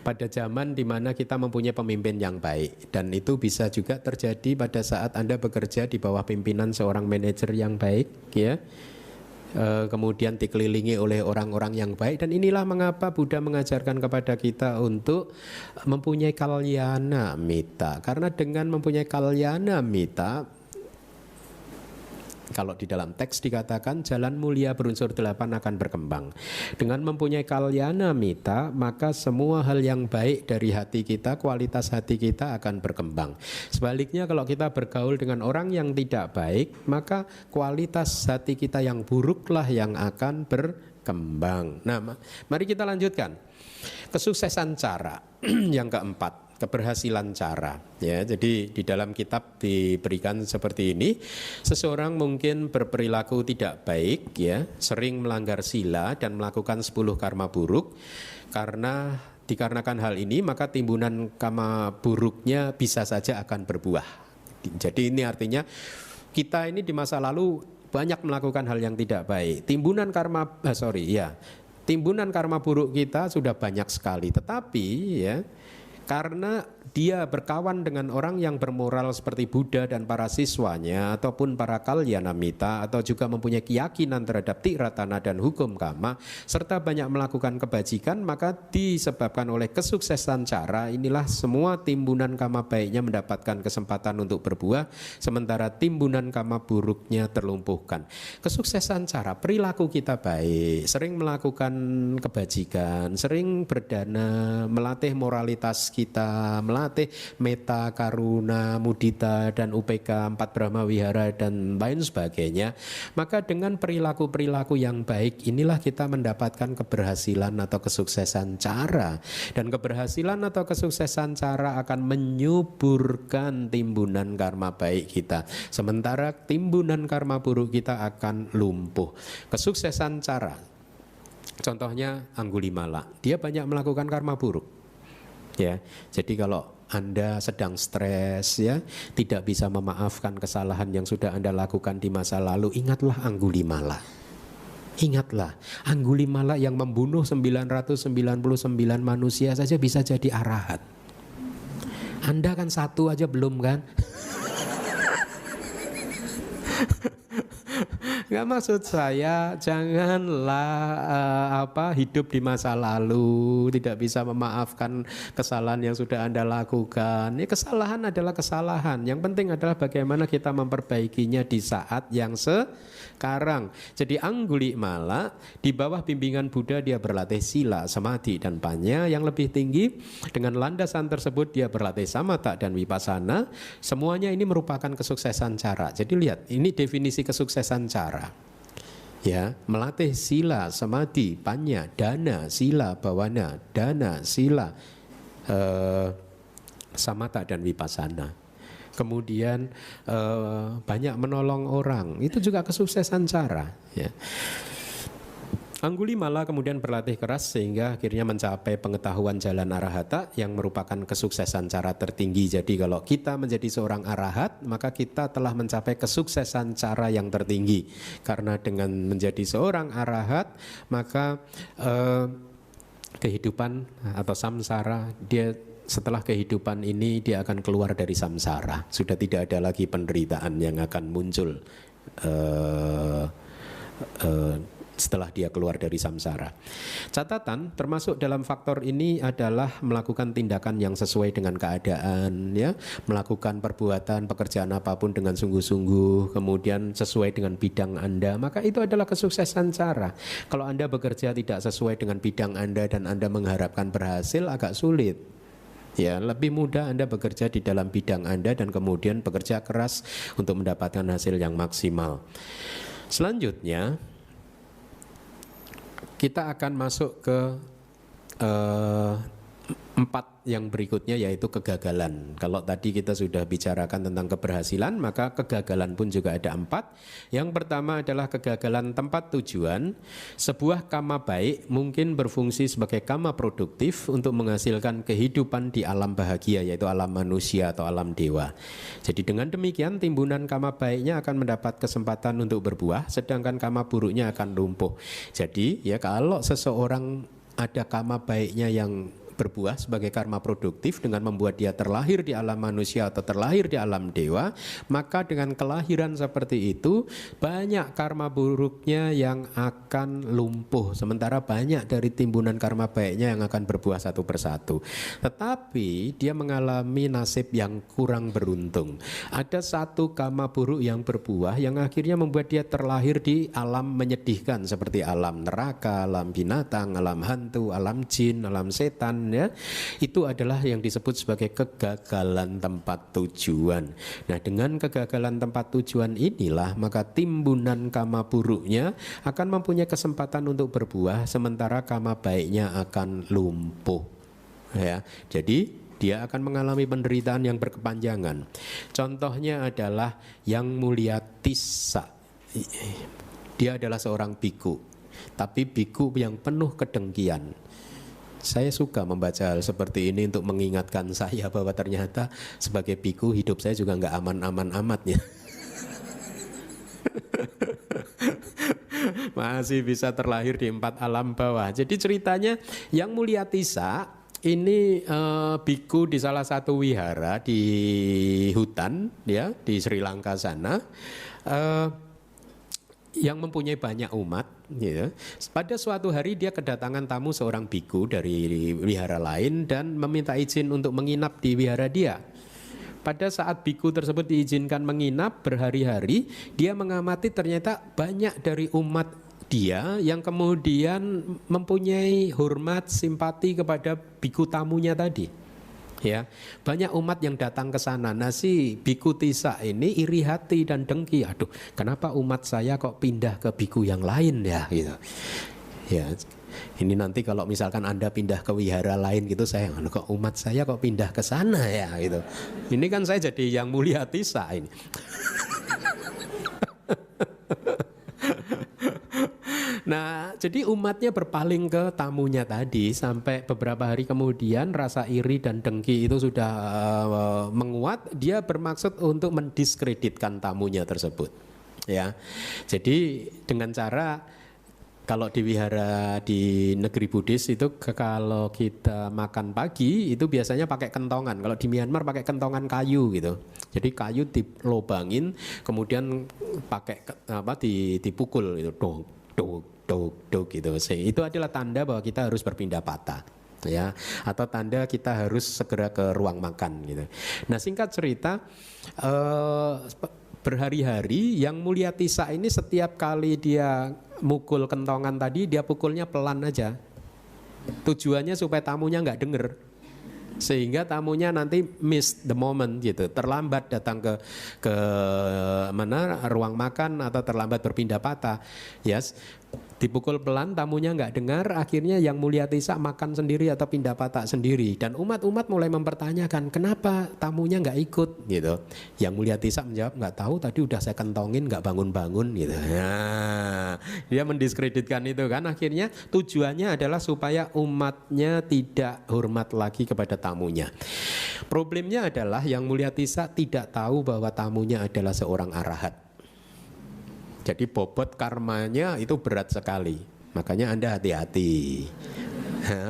Speaker 1: pada zaman di mana kita mempunyai pemimpin yang baik, dan itu bisa juga terjadi pada saat Anda bekerja di bawah pimpinan seorang manajer yang baik ya. Kemudian dikelilingi oleh orang-orang yang baik, dan inilah mengapa Buddha mengajarkan kepada kita untuk mempunyai kalyana mita, karena dengan mempunyai kalyana mita Kalau di dalam teks dikatakan jalan mulia berunsur 8 akan berkembang. Dengan mempunyai kalyana mita, maka semua hal yang baik dari hati kita, kualitas hati kita akan berkembang. Sebaliknya kalau kita bergaul dengan orang yang tidak baik, maka kualitas hati kita yang buruklah yang akan berkembang. Nah, mari kita lanjutkan. Kesuksesan cara yang keempat. Keberhasilan cara, ya. Jadi di dalam kitab diberikan seperti ini. Seseorang mungkin berperilaku tidak baik, ya, sering melanggar sila dan melakukan 10 karma buruk. Dikarenakan hal ini, maka timbunan karma buruknya bisa saja akan berbuah. Jadi ini artinya kita ini di masa lalu banyak melakukan hal yang tidak baik. Timbunan karma buruk kita sudah banyak sekali. Tetapi ya, karena dia berkawan dengan orang yang bermoral seperti Buddha dan para siswanya, ataupun para kalyanamita, atau juga mempunyai keyakinan terhadap tiratana dan hukum kama, serta banyak melakukan kebajikan, maka disebabkan oleh kesuksesan cara inilah semua timbunan kama baiknya mendapatkan kesempatan untuk berbuah, sementara timbunan kama buruknya terlumpuhkan. Kesuksesan cara, perilaku kita baik, sering melakukan kebajikan, sering berdana, melatih moralitas kita, melatih meta, karuna, mudita, dan UPK, 4 Brahma Wihara, dan lain sebagainya. Maka dengan perilaku-perilaku yang baik inilah kita mendapatkan keberhasilan atau kesuksesan cara. Dan keberhasilan atau kesuksesan cara akan menyuburkan timbunan karma baik kita, sementara timbunan karma buruk kita akan lumpuh. Kesuksesan cara, contohnya Anggulimala, dia banyak melakukan karma buruk. Ya, jadi kalau Anda sedang stres, ya, tidak bisa memaafkan kesalahan yang sudah Anda lakukan di masa lalu, ingatlah Anggulimala. Ingatlah, Anggulimala yang membunuh 999 manusia saja bisa jadi arahat. Anda kan satu aja belum, kan? Nggak, maksud saya janganlah hidup di masa lalu, tidak bisa memaafkan kesalahan yang sudah Anda lakukan. Ya, kesalahan adalah kesalahan. Yang penting adalah bagaimana kita memperbaikinya di saat yang sekarang. Jadi Anggulimala di bawah bimbingan Buddha dia berlatih sila, samadhi, dan panya yang lebih tinggi. Dengan landasan tersebut dia berlatih samatha dan vipassana. Semuanya ini merupakan kesuksesan cara. Jadi lihat, ini definisi kesuksesan cara. Ya, melatih sila, samadhi, panya, dana, sila, bawana, dana, sila, samatha, dan vipassana. Kemudian banyak menolong orang, itu juga kesuksesan cara, ya. Anggulimala kemudian berlatih keras sehingga akhirnya mencapai pengetahuan jalan arahata yang merupakan kesuksesan cara tertinggi. Jadi kalau kita menjadi seorang arahat, maka kita telah mencapai kesuksesan cara yang tertinggi. Karena dengan menjadi seorang arahat, maka kehidupan atau samsara, dia setelah kehidupan ini dia akan keluar dari samsara. Sudah tidak ada lagi penderitaan yang akan muncul setelah dia keluar dari samsara. Catatan termasuk dalam faktor ini adalah melakukan tindakan yang sesuai dengan keadaan, ya, melakukan perbuatan pekerjaan apapun dengan sungguh-sungguh, kemudian sesuai dengan bidang Anda, maka itu adalah kesuksesan cara. Kalau Anda bekerja tidak sesuai dengan bidang Anda dan Anda mengharapkan berhasil, agak sulit. Ya, lebih mudah Anda bekerja di dalam bidang Anda dan kemudian bekerja keras untuk mendapatkan hasil yang maksimal. Selanjutnya kita akan masuk ke 4 yang berikutnya, yaitu kegagalan. Kalau tadi kita sudah bicarakan tentang keberhasilan, maka kegagalan pun juga ada 4. Yang pertama adalah kegagalan tempat tujuan. Sebuah kama baik mungkin berfungsi sebagai kama produktif untuk menghasilkan kehidupan di alam bahagia, yaitu alam manusia atau alam dewa. Jadi dengan demikian timbunan kama baiknya akan mendapat kesempatan untuk berbuah, sedangkan kama buruknya akan lumpuh. Jadi ya, kalau seseorang ada kama baiknya yang berbuah sebagai karma produktif dengan membuat dia terlahir di alam manusia atau terlahir di alam dewa, maka dengan kelahiran seperti itu banyak karma buruknya yang akan lumpuh, sementara banyak dari timbunan karma baiknya yang akan berbuah satu persatu. Tetapi dia mengalami nasib yang kurang beruntung. Ada satu karma buruk yang berbuah yang akhirnya membuat dia terlahir di alam menyedihkan seperti alam neraka, alam binatang, alam hantu, alam jin, alam setan, ya. Itu adalah yang disebut sebagai kegagalan tempat tujuan. Nah, dengan kegagalan tempat tujuan inilah maka timbunan karma buruknya akan mempunyai kesempatan untuk berbuah, sementara karma baiknya akan lumpuh, ya. Jadi dia akan mengalami penderitaan yang berkepanjangan. Contohnya adalah Yang Mulia Tissa. Dia adalah seorang biku, tapi biku yang penuh kedengkian. Saya suka membaca hal seperti ini untuk mengingatkan saya bahwa ternyata sebagai biku hidup saya juga nggak aman-aman amatnya. Masih bisa terlahir di 4 alam bawah. Jadi ceritanya Yang Mulia Tissa ini biku di salah satu wihara di hutan, ya, di Sri Lanka sana, yang mempunyai banyak umat, gitu. Pada suatu hari dia kedatangan tamu seorang biku dari wihara lain dan meminta izin untuk menginap di wihara dia. Pada saat biku tersebut diizinkan menginap berhari-hari, dia mengamati ternyata banyak dari umat dia yang kemudian mempunyai hormat, simpati kepada biku tamunya tadi. Ya, banyak umat yang datang ke sana. Nah, si biku Tissa ini iri hati dan dengki. Aduh, kenapa umat saya kok pindah ke biku yang lain ya, gitu. Ya, ini nanti kalau misalkan Anda pindah ke wihara lain gitu, saya kok umat saya kok pindah ke sana ya, gitu. Ini kan saya jadi Yang Mulia Tissa ini. Nah, jadi umatnya berpaling ke tamunya tadi. Sampai beberapa hari kemudian rasa iri dan dengki itu sudah menguat. Dia bermaksud untuk mendiskreditkan tamunya tersebut, ya. Jadi dengan cara, kalau di wihara di negeri Buddhis itu kalau kita makan pagi itu biasanya pakai kentongan. Kalau di Myanmar pakai kentongan kayu gitu. Jadi kayu dilobangin, kemudian pakai dipukul itu, dong dog gitu. Itu adalah tanda bahwa kita harus berpindah patah, ya, atau tanda kita harus segera ke ruang makan gitu. Nah, singkat cerita, berhari-hari Yang Mulia Tissa ini setiap kali dia mukul kentongan tadi, dia pukulnya pelan aja. Tujuannya supaya tamunya nggak denger, sehingga tamunya nanti miss the moment gitu, terlambat datang ke mana ruang makan atau terlambat berpindah patah. Yes, dipukul pelan, tamunya nggak dengar, akhirnya Yang Mulia Tissa makan sendiri atau pindah patah sendiri, dan umat-umat mulai mempertanyakan kenapa tamunya nggak ikut gitu. Yang Mulia Tissa menjawab, nggak tahu, tadi udah saya kentongin nggak bangun-bangun gitu. Nah, dia mendiskreditkan itu kan. Akhirnya tujuannya adalah supaya umatnya tidak hormat lagi kepada tamunya. Problemnya adalah Yang Mulia Tissa tidak tahu bahwa tamunya adalah seorang arahat. Jadi bobot karmanya itu berat sekali. Makanya Anda hati-hati.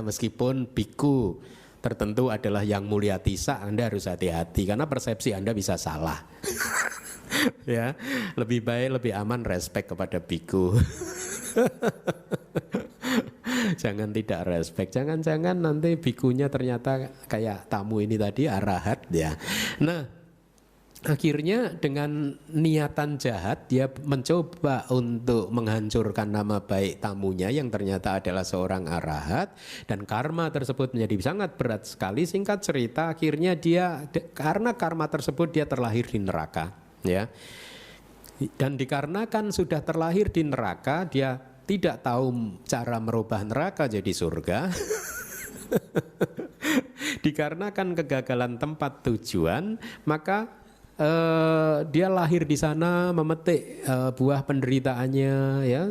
Speaker 1: Meskipun biku tertentu adalah Yang Mulia Tissa, Anda harus hati-hati karena persepsi Anda bisa salah. Ya, lebih baik, lebih aman respect kepada biku. Jangan tidak respect. Jangan-jangan nanti bikunya ternyata kayak tamu ini tadi arahat ya. Nah, akhirnya dengan niatan jahat dia mencoba untuk menghancurkan nama baik tamunya yang ternyata adalah seorang arahat, dan karma tersebut menjadi sangat berat sekali. Singkat cerita, akhirnya dia karena karma tersebut dia terlahir di neraka, ya. Dan dikarenakan sudah terlahir di neraka, dia tidak tahu cara merubah neraka jadi surga. Dikarenakan kegagalan tempat tujuan, maka dia lahir di sana memetik buah penderitaannya, ya,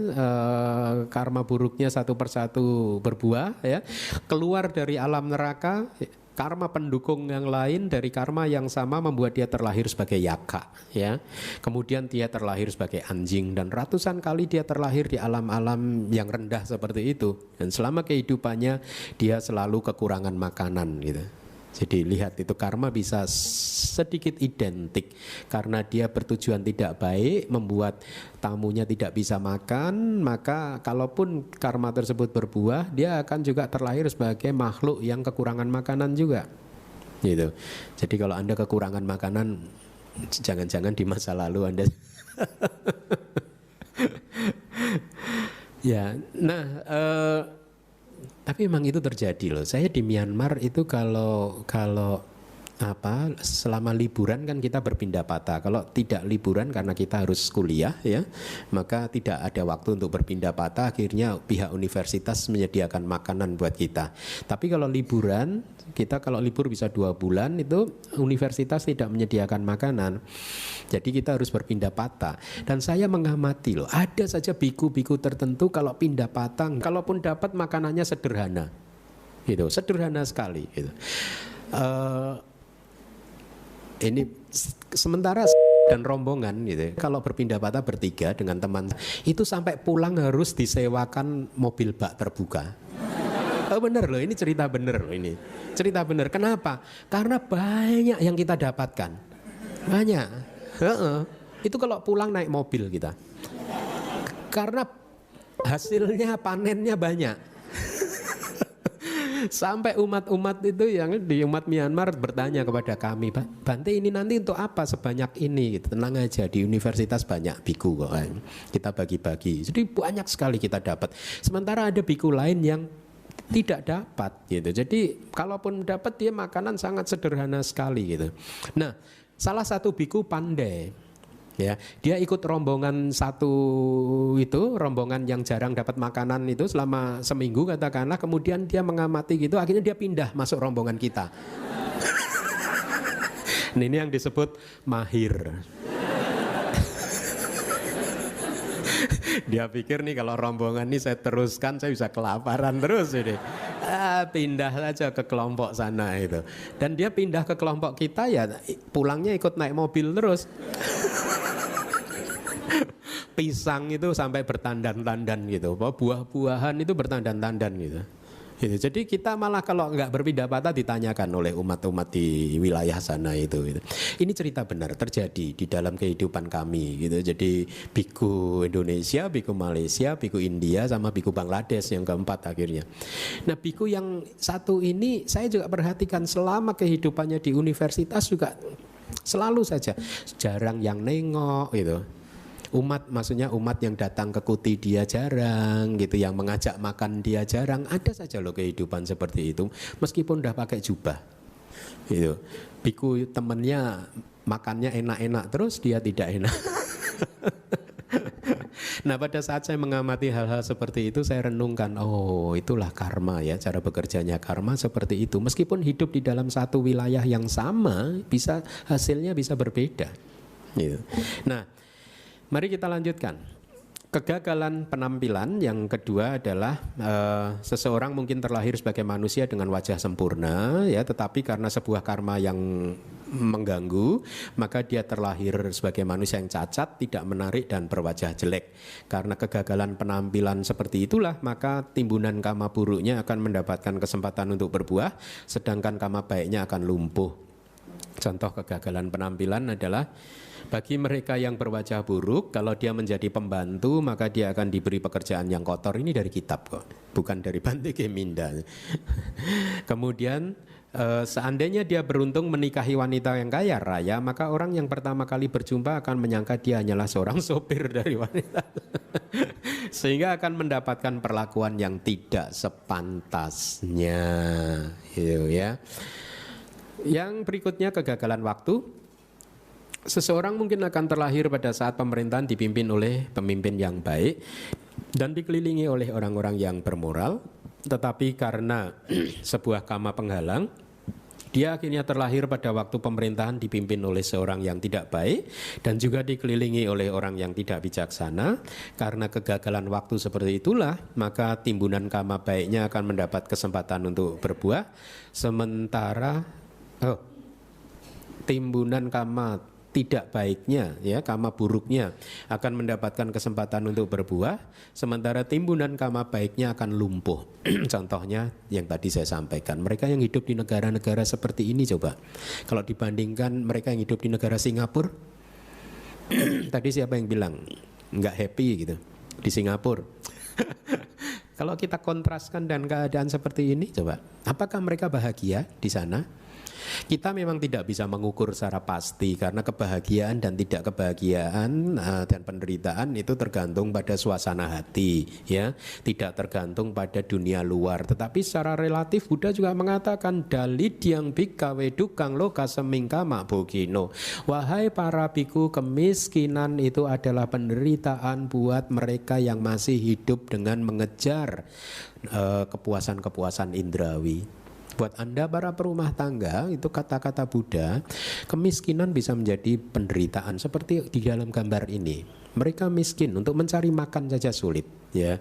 Speaker 1: karma buruknya satu persatu berbuah, ya, keluar dari alam neraka, karma pendukung yang lain dari karma yang sama membuat dia terlahir sebagai yaka, ya. Kemudian dia terlahir sebagai anjing dan ratusan kali dia terlahir di alam-alam yang rendah seperti itu. Dan selama kehidupannya dia selalu kekurangan makanan gitu. Jadi lihat itu karma bisa sedikit identik karena dia bertujuan tidak baik, membuat tamunya tidak bisa makan, maka kalaupun karma tersebut berbuah, dia akan juga terlahir sebagai makhluk yang kekurangan makanan juga. Gitu. Jadi kalau Anda kekurangan makanan, jangan-jangan di masa lalu Anda ya, nah tapi memang itu terjadi loh. Saya di Myanmar itu kalau selama liburan kan kita berpindah patah. Kalau tidak liburan karena kita harus kuliah ya, maka tidak ada waktu untuk berpindah patah. Akhirnya pihak universitas menyediakan makanan buat kita. Tapi kalau liburan, kita kalau libur bisa 2 bulan itu universitas tidak menyediakan makanan. Jadi kita harus berpindah patah. Dan saya mengamati loh, ada saja biku-biku tertentu kalau pindah patah, kalaupun dapat makanannya sederhana, gitu, sederhana sekali. Gitu. Ini sementara dan rombongan gitu. Kalau berpindah patah bertiga dengan teman itu sampai pulang harus disewakan mobil bak terbuka. Oh bener loh, ini cerita bener loh ini. Cerita bener. Kenapa? Karena banyak yang kita dapatkan. Banyak. Itu kalau pulang naik mobil kita. Karena hasilnya panennya banyak. Sampai umat-umat itu yang di umat Myanmar bertanya kepada kami, Pak, Bante ini nanti untuk apa sebanyak ini? Gitu. Tenang aja, di universitas banyak biku kok kan. Kita bagi-bagi. Jadi banyak sekali kita dapat. Sementara ada biku lain yang tidak dapat gitu. Jadi kalaupun dapat dia makanan sangat sederhana sekali gitu. Nah, salah satu biku pandai. Ya, dia ikut rombongan satu itu, rombongan yang jarang dapat makanan itu selama seminggu katakanlah, kemudian dia mengamati gitu, akhirnya dia pindah masuk rombongan kita. Nah, ini yang disebut mahir. Dia pikir nih kalau rombongan ini saya teruskan saya bisa kelaparan terus ini. Pindah saja ke kelompok sana itu. Dan dia pindah ke kelompok kita ya pulangnya ikut naik mobil terus. Pisang itu sampai bertandan-tandan gitu, buah-buahan itu bertandan-tandan gitu. Jadi kita malah kalau nggak berpindah patah ditanyakan oleh umat-umat di wilayah sana itu. Ini cerita benar terjadi di dalam kehidupan kami gitu. Jadi biku Indonesia, biku Malaysia, biku India sama biku Bangladesh yang keempat akhirnya. Nah biku yang satu ini saya juga perhatikan selama kehidupannya di universitas juga selalu saja jarang yang nengok gitu. Umat, maksudnya umat yang datang ke kuti dia jarang gitu, yang mengajak makan dia jarang. Ada saja loh kehidupan seperti itu, meskipun udah pakai jubah gitu. Biku temennya makannya enak-enak terus dia tidak enak. Nah pada saat saya mengamati hal-hal seperti itu saya renungkan, oh itulah karma ya, cara bekerjanya karma seperti itu. Meskipun hidup di dalam satu wilayah yang sama, bisa hasilnya bisa berbeda gitu. Nah mari kita lanjutkan. Kegagalan penampilan yang kedua adalah seseorang mungkin terlahir sebagai manusia dengan wajah sempurna ya, tetapi karena sebuah karma yang mengganggu, maka dia terlahir sebagai manusia yang cacat, tidak menarik dan berwajah jelek. Karena kegagalan penampilan seperti itulah, maka timbunan karma buruknya akan mendapatkan kesempatan untuk berbuah, sedangkan karma baiknya akan lumpuh. Contoh kegagalan penampilan adalah bagi mereka yang berwajah buruk, kalau dia menjadi pembantu maka dia akan diberi pekerjaan yang kotor. Ini dari kitab kok, bukan dari Bante Keminda. Kemudian seandainya dia beruntung menikahi wanita yang kaya raya, maka orang yang pertama kali berjumpa akan menyangka dia hanyalah seorang sopir dari wanita. Sehingga akan mendapatkan perlakuan yang tidak sepantasnya gitu ya. Yang berikutnya kegagalan waktu. Seseorang mungkin akan terlahir pada saat pemerintahan dipimpin oleh pemimpin yang baik dan dikelilingi oleh orang-orang yang bermoral, tetapi karena sebuah karma penghalang, Dia akhirnya terlahir pada waktu pemerintahan dipimpin oleh seorang yang tidak baik dan juga dikelilingi oleh orang yang tidak bijaksana. Karena kegagalan waktu seperti itulah, maka timbunan karma baiknya akan mendapat kesempatan untuk berbuah, sementara timbunan karma tidak baiknya, ya, karma buruknya akan mendapatkan kesempatan untuk berbuah, sementara timbunan karma baiknya akan lumpuh. Contohnya yang tadi saya sampaikan, mereka yang hidup di negara-negara seperti ini, coba kalau dibandingkan mereka yang hidup di negara Singapura, tadi siapa yang bilang nggak happy gitu di Singapura? Kalau kita kontraskan dan keadaan seperti ini, coba apakah mereka bahagia di sana? Kita memang tidak bisa mengukur secara pasti karena kebahagiaan dan tidak kebahagiaan dan penderitaan itu tergantung pada suasana hati, ya, tidak tergantung pada dunia luar. Tetapi secara relatif Buddha juga mengatakan dalidyang bhikkhave dukkang loka semingka mabogino. Wahai para biku, kemiskinan itu adalah penderitaan buat mereka yang masih hidup dengan mengejar kepuasan-kepuasan indrawi. Buat Anda para perumah tangga, itu kata-kata Buddha, kemiskinan bisa menjadi penderitaan seperti di dalam gambar ini. Mereka miskin, untuk mencari makan saja sulit, ya.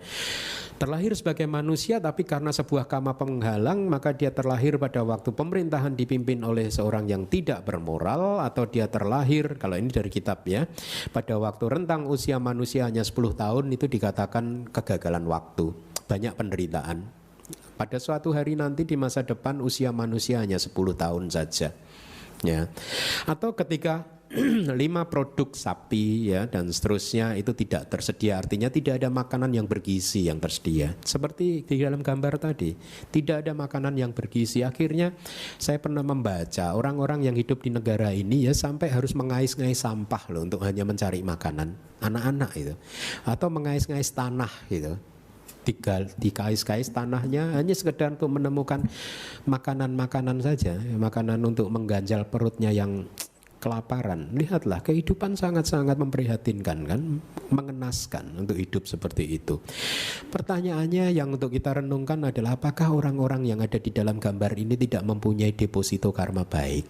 Speaker 1: Terlahir sebagai manusia tapi karena sebuah karma penghalang, maka dia terlahir pada waktu pemerintahan dipimpin oleh seorang yang tidak bermoral, atau dia terlahir, kalau ini dari kitab, ya, pada waktu rentang usia manusia hanya 10 tahun, itu dikatakan kegagalan waktu, banyak penderitaan. Pada suatu hari nanti di masa depan usia manusia hanya 10 tahun saja, ya. Atau ketika 5 produk sapi, ya, dan seterusnya itu tidak tersedia, artinya tidak ada makanan yang bergizi yang tersedia. Seperti di dalam gambar tadi, tidak ada makanan yang bergizi. Akhirnya saya pernah membaca orang-orang yang hidup di negara ini, ya, sampai harus mengais-ngais sampah loh untuk hanya mencari makanan, anak-anak itu, atau mengais-ngais tanah gitu. Dikais-kais tanahnya hanya sekedar untuk menemukan makanan-makanan saja, makanan untuk mengganjal perutnya yang kelaparan. Lihatlah, kehidupan sangat-sangat memprihatinkan, kan, mengenaskan untuk hidup seperti itu. Pertanyaannya yang untuk kita renungkan adalah, apakah orang-orang yang ada di dalam gambar ini tidak mempunyai deposito karma baik?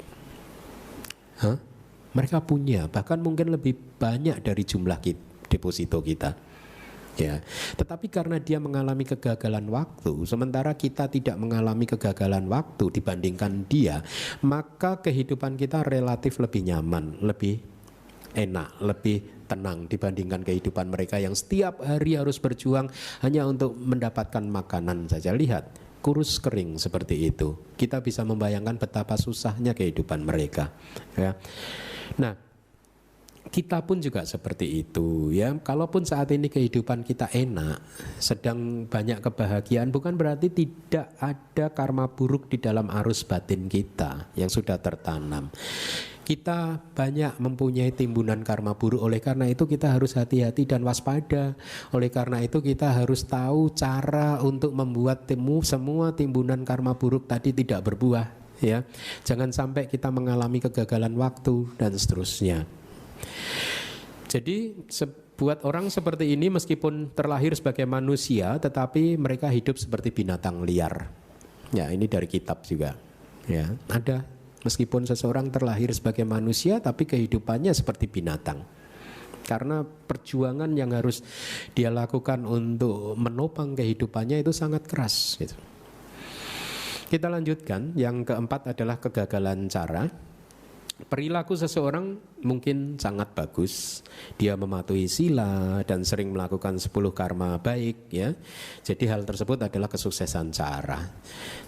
Speaker 1: Mereka punya, bahkan mungkin lebih banyak dari jumlah deposito kita. Ya, tetapi karena dia mengalami kegagalan waktu, sementara kita tidak mengalami kegagalan waktu dibandingkan dia, maka kehidupan kita relatif lebih nyaman, lebih enak, lebih tenang dibandingkan kehidupan mereka yang setiap hari harus berjuang hanya untuk mendapatkan makanan saja. Lihat, kurus kering seperti itu. Kita bisa membayangkan betapa susahnya kehidupan mereka, ya. Nah, kita pun juga seperti itu, ya. Kalaupun saat ini kehidupan kita enak, sedang banyak kebahagiaan, bukan berarti tidak ada karma buruk di dalam arus batin kita yang sudah tertanam. Kita banyak mempunyai timbunan karma buruk, oleh karena itu kita harus hati-hati dan waspada. Oleh karena itu kita harus tahu cara untuk membuat semua timbunan karma buruk tadi tidak berbuah, ya. Jangan sampai kita mengalami kegagalan waktu dan seterusnya. Jadi buat orang seperti ini, meskipun terlahir sebagai manusia, tetapi mereka hidup seperti binatang liar. Ya, ini dari kitab juga. Ya, ada. Meskipun seseorang terlahir sebagai manusia, tapi kehidupannya seperti binatang. Karena perjuangan yang harus dia lakukan untuk menopang kehidupannya itu sangat keras, gitu. Kita lanjutkan. Yang keempat adalah kegagalan cara. Perilaku seseorang mungkin sangat bagus, dia mematuhi sila dan sering melakukan 10 karma baik, ya. Jadi hal tersebut adalah kesuksesan cara.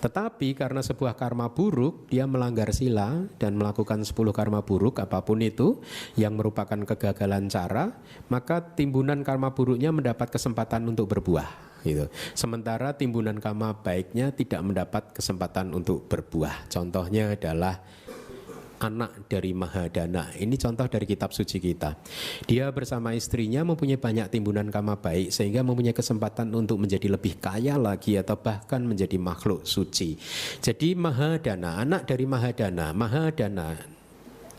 Speaker 1: Tetapi karena sebuah karma buruk, dia melanggar sila dan melakukan 10 karma buruk apapun itu yang merupakan kegagalan cara, maka timbunan karma buruknya mendapat kesempatan untuk berbuah, gitu. Sementara timbunan karma baiknya tidak mendapat kesempatan untuk berbuah. Contohnya adalah anak dari Mahadana. Ini contoh dari kitab suci kita. Dia bersama istrinya mempunyai banyak timbunan karma baik, sehingga mempunyai kesempatan untuk menjadi lebih kaya lagi atau bahkan menjadi makhluk suci. Jadi Mahadana, anak dari Mahadana. Mahadana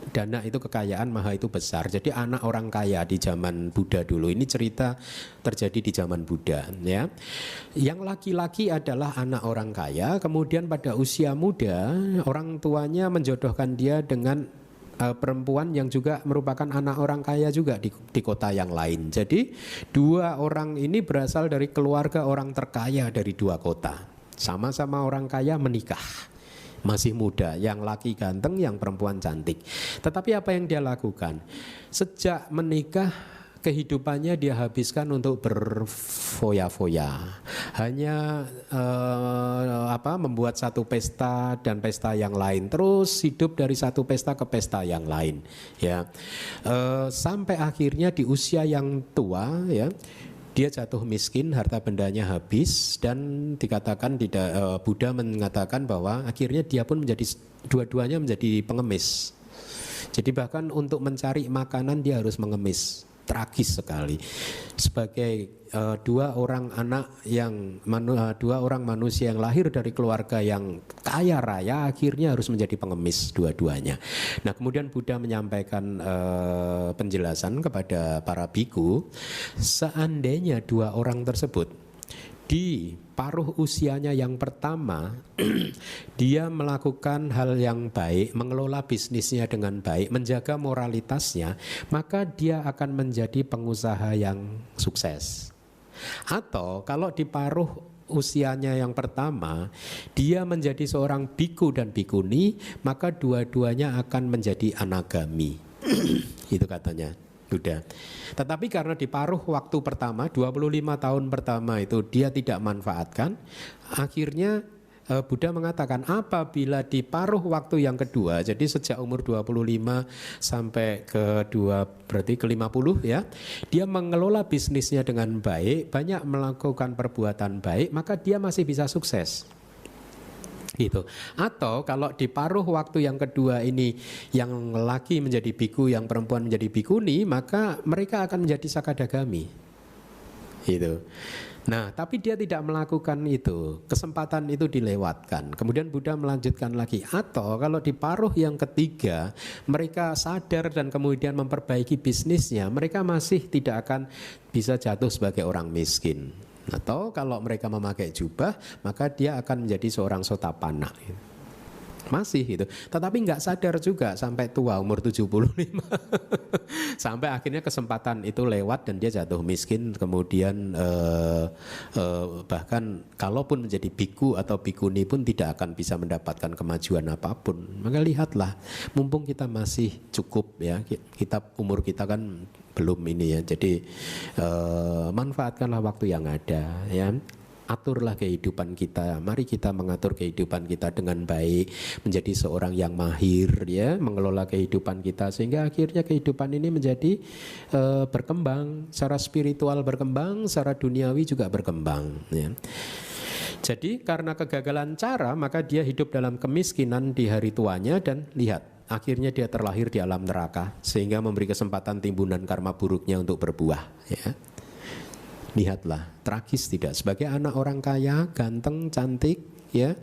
Speaker 1: Dana itu kekayaan, maha itu besar. Jadi anak orang kaya di zaman Buddha dulu, ini cerita terjadi di zaman Buddha ya. Yang laki-laki adalah anak orang kaya, kemudian pada usia muda orang tuanya menjodohkan dia dengan perempuan yang juga merupakan anak orang kaya juga di kota yang lain. Jadi dua orang ini berasal dari keluarga orang terkaya dari dua kota. Sama-sama orang kaya menikah. Masih muda, yang laki ganteng, yang perempuan cantik. Tetapi apa yang dia lakukan? Sejak menikah, kehidupannya dia habiskan untuk berfoya-foya. Hanya membuat satu pesta dan pesta yang lain. Terus hidup dari satu pesta ke pesta yang lain. Ya, sampai akhirnya di usia yang tua, ya. Dia jatuh miskin, harta bendanya habis, dan dikatakan Buddha mengatakan bahwa akhirnya dia pun dua-duanya menjadi pengemis. Jadi bahkan untuk mencari makanan dia harus mengemis. Tragis sekali. Sebagai dua orang manusia yang lahir dari keluarga yang kaya raya, akhirnya harus menjadi pengemis dua-duanya. Nah, kemudian Buddha menyampaikan penjelasan kepada para biku, seandainya dua orang tersebut di paruh usianya yang pertama dia melakukan hal yang baik, mengelola bisnisnya dengan baik, menjaga moralitasnya, maka dia akan menjadi pengusaha yang sukses. Atau kalau di paruh usianya yang pertama dia menjadi seorang biku dan bikuni, maka dua-duanya akan menjadi anagami. Itu katanya Buddha. Tetapi karena di paruh waktu pertama 25 tahun pertama itu dia tidak manfaatkan, akhirnya Buddha mengatakan apabila di paruh waktu yang kedua, jadi sejak umur 25 sampai berarti ke 50 ya, dia mengelola bisnisnya dengan baik, banyak melakukan perbuatan baik, maka dia masih bisa sukses. Gitu. Atau kalau di paruh waktu yang kedua ini yang laki menjadi biku, yang perempuan menjadi bikuni, maka mereka akan menjadi sakadagami. Gitu. Nah, tapi dia tidak melakukan itu, kesempatan itu dilewatkan. Kemudian Buddha melanjutkan lagi, atau kalau di paruh yang ketiga mereka sadar dan kemudian memperbaiki bisnisnya, mereka masih tidak akan bisa jatuh sebagai orang miskin. Atau kalau mereka memakai jubah, maka dia akan menjadi seorang sotapana. Masih itu. Tetapi nggak sadar juga sampai tua umur 75. Sampai akhirnya kesempatan itu lewat dan dia jatuh miskin. Kemudian bahkan kalaupun menjadi biku atau bikuni pun tidak akan bisa mendapatkan kemajuan apapun. Maka lihatlah, mumpung kita masih cukup ya, umur kita kan belum ini ya. Jadi manfaatkanlah waktu yang ada ya. Aturlah kehidupan kita. Mari kita mengatur kehidupan kita dengan baik, menjadi seorang yang mahir ya, mengelola kehidupan kita sehingga akhirnya kehidupan ini menjadi berkembang, secara spiritual berkembang, secara duniawi juga berkembang ya. Jadi karena kegagalan cara, maka dia hidup dalam kemiskinan di hari tuanya dan lihat, akhirnya dia terlahir di alam neraka sehingga memberi kesempatan timbunan karma buruknya untuk berbuah ya. Lihatlah, tragis tidak? Sebagai anak orang kaya, ganteng, cantik ya,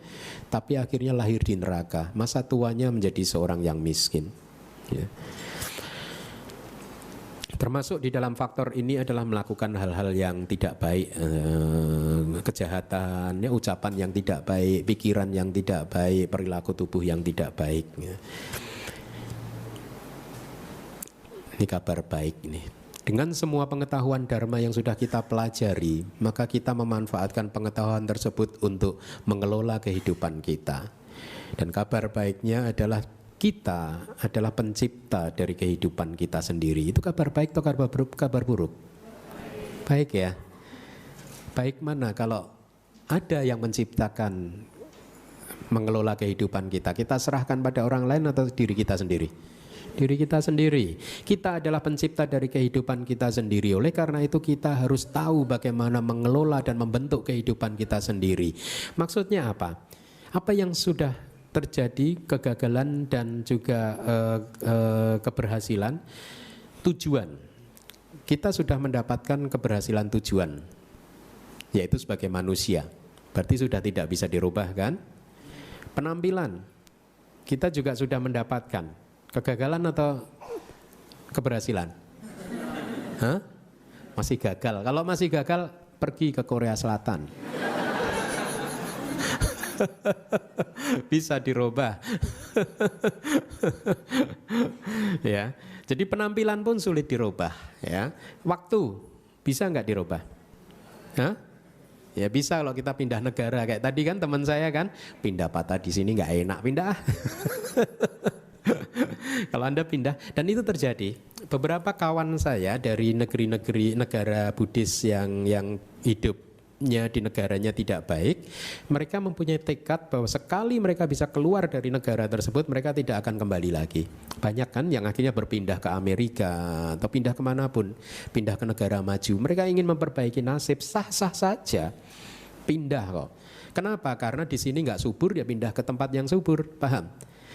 Speaker 1: tapi akhirnya lahir di neraka. Masa tuanya menjadi seorang yang miskin ya. Termasuk di dalam faktor ini adalah melakukan hal-hal yang tidak baik, kejahatan, ya, ucapan yang tidak baik, pikiran yang tidak baik, perilaku tubuh yang tidak baik ya. Ini kabar baik ini. Dengan semua pengetahuan dharma yang sudah kita pelajari, maka kita memanfaatkan pengetahuan tersebut untuk mengelola kehidupan kita. Dan kabar baiknya adalah kita adalah pencipta dari kehidupan kita sendiri. Itu kabar baik atau kabar buruk? Baik ya. Baik mana kalau ada yang menciptakan, mengelola kehidupan kita. Kita serahkan pada orang lain atau diri kita sendiri? Diri kita sendiri. Kita adalah pencipta dari kehidupan kita sendiri. Oleh karena itu kita harus tahu bagaimana mengelola dan membentuk kehidupan kita sendiri. Maksudnya apa? Apa yang sudah terjadi, kegagalan dan juga keberhasilan, tujuan. Kita sudah mendapatkan keberhasilan tujuan, yaitu sebagai manusia. Berarti sudah tidak bisa dirubah kan? Penampilan, kita juga sudah mendapatkan. Kegagalan atau keberhasilan? Hah? Masih gagal. Kalau masih gagal, pergi ke Korea Selatan. Bisa dirubah. Ya. Jadi penampilan pun sulit dirubah, ya. Waktu bisa nggak dirubah? Hah? Ya bisa kalau kita pindah negara kayak tadi kan teman saya kan pindah patah di sini nggak enak pindah. Kalau Anda pindah, dan itu terjadi. Beberapa kawan saya dari negeri-negeri negara Buddhis yang hidupnya di negaranya tidak baik, mereka mempunyai tekad bahwa sekali mereka bisa keluar dari negara tersebut, mereka tidak akan kembali lagi. Banyak kan yang akhirnya berpindah ke Amerika atau pindah kemanapun, pindah ke negara maju. Mereka ingin memperbaiki nasib, sah-sah saja pindah kok. Kenapa? Karena di sini nggak subur, dia pindah ke tempat yang subur, paham?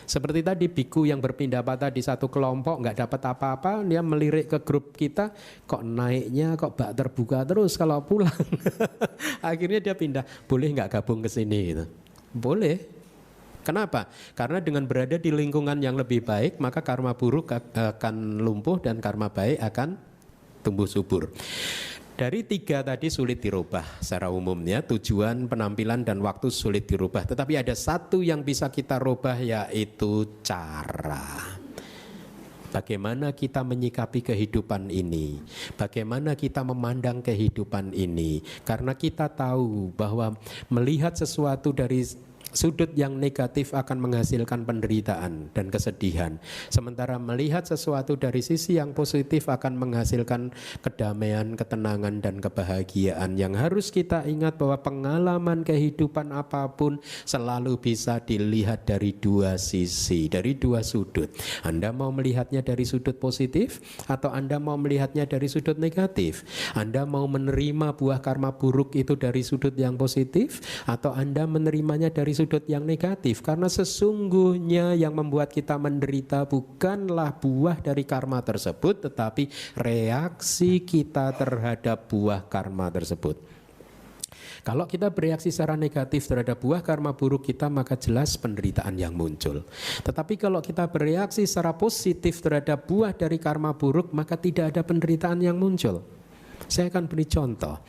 Speaker 1: Seperti tadi biku yang berpindah patah di satu kelompok nggak dapat apa-apa, dia melirik ke grup kita, kok naiknya kok bak terbuka terus kalau pulang. Akhirnya dia pindah, boleh nggak gabung ke sini gitu. Boleh. Kenapa? Karena dengan berada di lingkungan yang lebih baik, maka karma buruk akan lumpuh dan karma baik akan tumbuh subur. Dari 3 tadi sulit dirubah secara umumnya, tujuan, penampilan, dan waktu sulit dirubah. Tetapi ada satu yang bisa kita rubah, yaitu cara. Bagaimana kita menyikapi kehidupan ini, bagaimana kita memandang kehidupan ini. Karena kita tahu bahwa melihat sesuatu dari sudut yang negatif akan menghasilkan penderitaan dan kesedihan. Sementara melihat sesuatu dari sisi yang positif akan menghasilkan kedamaian, ketenangan, dan kebahagiaan. Yang harus kita ingat bahwa pengalaman kehidupan apapun selalu bisa dilihat dari 2 sisi, dari 2 sudut. Anda mau melihatnya dari sudut positif atau Anda mau melihatnya dari sudut negatif? Anda mau menerima buah karma buruk itu dari sudut yang positif atau Anda menerimanya dari sudut yang negatif? Karena sesungguhnya yang membuat kita menderita bukanlah buah dari karma tersebut, tetapi reaksi kita terhadap buah karma tersebut. Kalau kita bereaksi secara negatif terhadap buah karma buruk kita, maka jelas penderitaan yang muncul. Tetapi kalau kita bereaksi secara positif terhadap buah dari karma buruk, maka tidak ada penderitaan yang muncul. Saya akan beri contoh.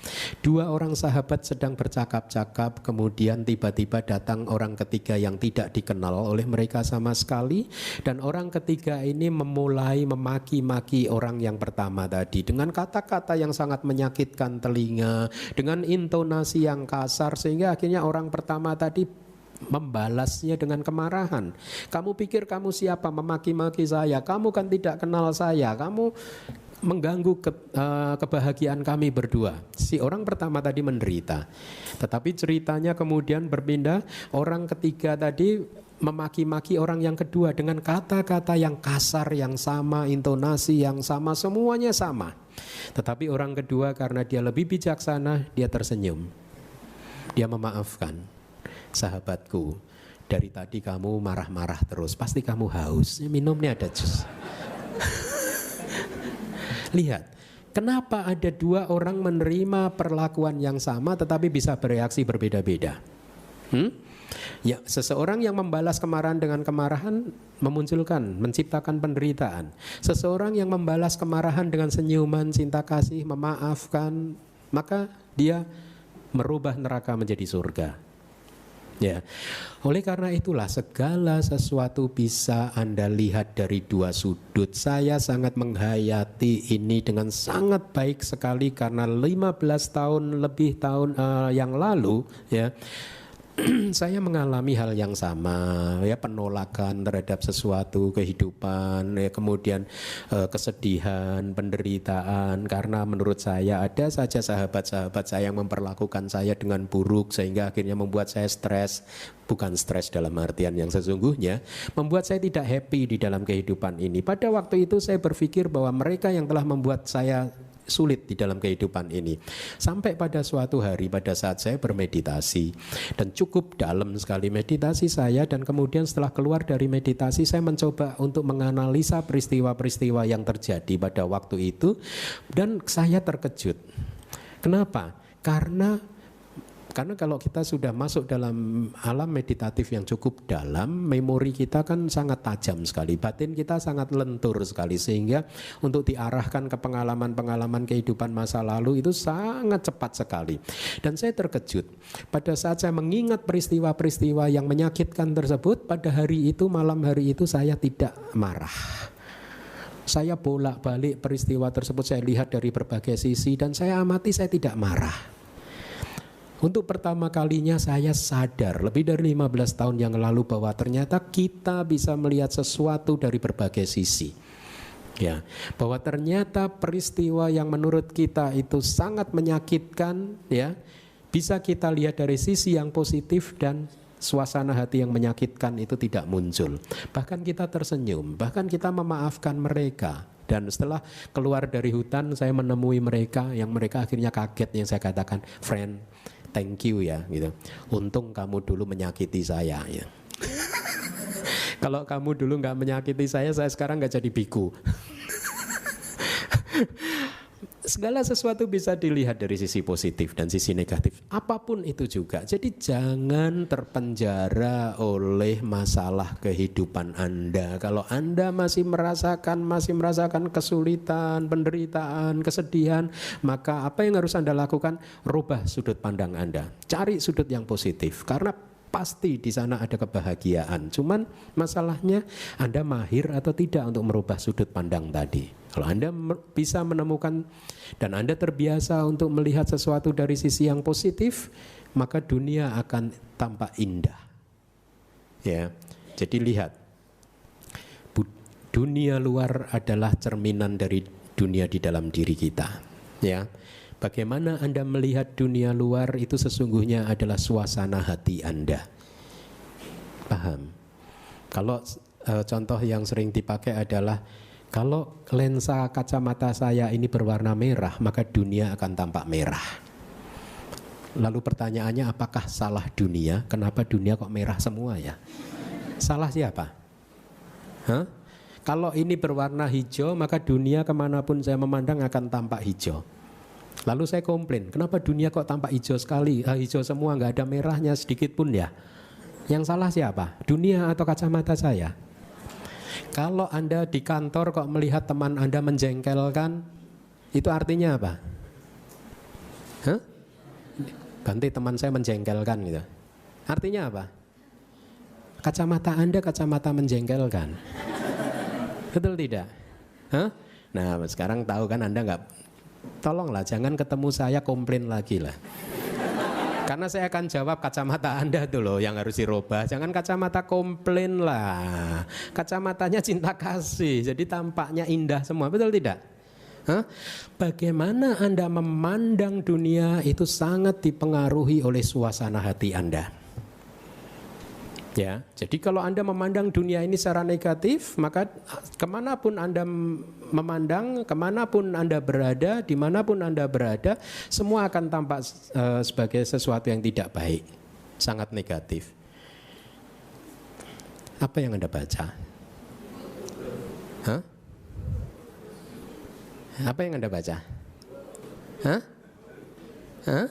Speaker 1: 2 orang sahabat sedang bercakap-cakap, kemudian tiba-tiba datang orang ketiga yang tidak dikenal oleh mereka sama sekali, dan orang ketiga ini memulai memaki-maki orang yang pertama tadi dengan kata-kata yang sangat menyakitkan telinga, dengan intonasi yang kasar, sehingga akhirnya orang pertama tadi membalasnya dengan kemarahan. Kamu pikir kamu siapa memaki-maki saya? Kamu kan tidak kenal saya. Kamu mengganggu kebahagiaan kami berdua. Si orang pertama tadi menderita. Tetapi ceritanya kemudian berpindah. Orang ketiga tadi memaki-maki orang yang kedua dengan kata-kata yang kasar, yang sama, intonasi yang sama, semuanya sama. Tetapi orang kedua karena dia lebih bijaksana, dia tersenyum. Dia memaafkan. Sahabatku, dari tadi kamu marah-marah terus, pasti kamu haus. Minum nih, ada jus. Lihat, kenapa ada 2 orang menerima perlakuan yang sama tetapi bisa bereaksi berbeda-beda? Ya, seseorang yang membalas kemarahan dengan kemarahan menciptakan penderitaan. Seseorang yang membalas kemarahan dengan senyuman, cinta kasih, memaafkan, maka dia merubah neraka menjadi surga. Ya, oleh karena itulah segala sesuatu bisa Anda lihat dari 2 sudut. Saya sangat menghayati ini dengan sangat baik sekali karena 15 tahun lebih yang lalu, ya, saya mengalami hal yang sama, ya, penolakan terhadap sesuatu kehidupan, ya, kemudian kesedihan, penderitaan, karena menurut saya ada saja sahabat-sahabat saya yang memperlakukan saya dengan buruk sehingga akhirnya membuat saya stres. Bukan stres dalam artian yang sesungguhnya, membuat saya tidak happy di dalam kehidupan ini. Pada waktu itu saya berpikir bahwa mereka yang telah membuat saya sulit di dalam kehidupan ini. Sampai pada suatu hari pada saat saya bermeditasi, dan cukup dalam sekali meditasi saya, dan kemudian setelah keluar dari meditasi saya mencoba untuk menganalisa peristiwa-peristiwa yang terjadi pada waktu itu, dan saya terkejut. Kenapa? Karena Karena kalau kita sudah masuk dalam alam meditatif yang cukup dalam, memori kita kan sangat tajam sekali, batin kita sangat lentur sekali, sehingga untuk diarahkan ke pengalaman-pengalaman kehidupan masa lalu itu sangat cepat sekali. Dan saya terkejut pada saat saya mengingat peristiwa-peristiwa yang menyakitkan tersebut, pada hari itu, malam hari itu saya tidak marah. Saya bolak-balik peristiwa tersebut, saya lihat dari berbagai sisi dan saya amati, saya tidak marah. Untuk pertama kalinya saya sadar lebih dari 15 tahun yang lalu bahwa ternyata kita bisa melihat sesuatu dari berbagai sisi. Ya, bahwa ternyata peristiwa yang menurut kita itu sangat menyakitkan, ya, bisa kita lihat dari sisi yang positif dan suasana hati yang menyakitkan itu tidak muncul. Bahkan kita tersenyum, bahkan kita memaafkan mereka. Dan setelah keluar dari hutan saya menemui mereka yang mereka akhirnya kaget, yang saya katakan, friend, thank you ya, gitu. Untung kamu dulu menyakiti saya ya. Kalau kamu dulu nggak menyakiti saya sekarang nggak jadi biku. Segala sesuatu bisa dilihat dari sisi positif dan sisi negatif, apapun itu juga. Jadi jangan terpenjara oleh masalah kehidupan Anda. Kalau Anda masih merasakan kesulitan, penderitaan, kesedihan, maka apa yang harus Anda lakukan? Rubah sudut pandang Anda. Cari sudut yang positif, karena pasti di sana ada kebahagiaan. Cuman masalahnya Anda mahir atau tidak untuk merubah sudut pandang tadi. Kalau Anda bisa menemukan dan Anda terbiasa untuk melihat sesuatu dari sisi yang positif, maka dunia akan tampak indah. Ya, jadi lihat, dunia luar adalah cerminan dari dunia di dalam diri kita. Ya, bagaimana Anda melihat dunia luar itu sesungguhnya adalah suasana hati Anda. Paham? Kalau contoh yang sering dipakai adalah, kalau lensa kacamata saya ini berwarna merah, maka dunia akan tampak merah. Lalu pertanyaannya, apakah salah dunia? Kenapa dunia kok merah semua ya? Salah siapa? Hah? Kalau ini berwarna hijau, maka dunia kemanapun saya memandang akan tampak hijau. Lalu saya komplain, kenapa dunia kok tampak hijau sekali? Hijau semua, nggak ada merahnya sedikit pun ya? Yang salah siapa? Dunia atau kacamata saya? Kalau Anda di kantor kok melihat teman Anda menjengkelkan, itu artinya apa? Hah? Ganti teman saya menjengkelkan gitu. Artinya apa? Kacamata Anda kacamata menjengkelkan. Betul tidak? Hah? Nah, sekarang tahu kan Anda nggak. Tolonglah jangan ketemu saya komplain lagi lah. Karena saya akan jawab kacamata Anda tuh loh yang harus dirubah. Jangan kacamata komplain lah. Kacamatanya cinta kasih. Jadi tampaknya indah semua. Betul tidak? Hah? Bagaimana Anda memandang dunia itu sangat dipengaruhi oleh suasana hati Anda. Ya, jadi kalau Anda memandang dunia ini secara negatif, maka kemanapun Anda memandang, kemanapun Anda berada, dimanapun Anda berada, semua akan tampak sebagai sesuatu yang tidak baik, sangat negatif. Apa yang Anda baca? Hah? Apa yang Anda baca? Hah? Hah?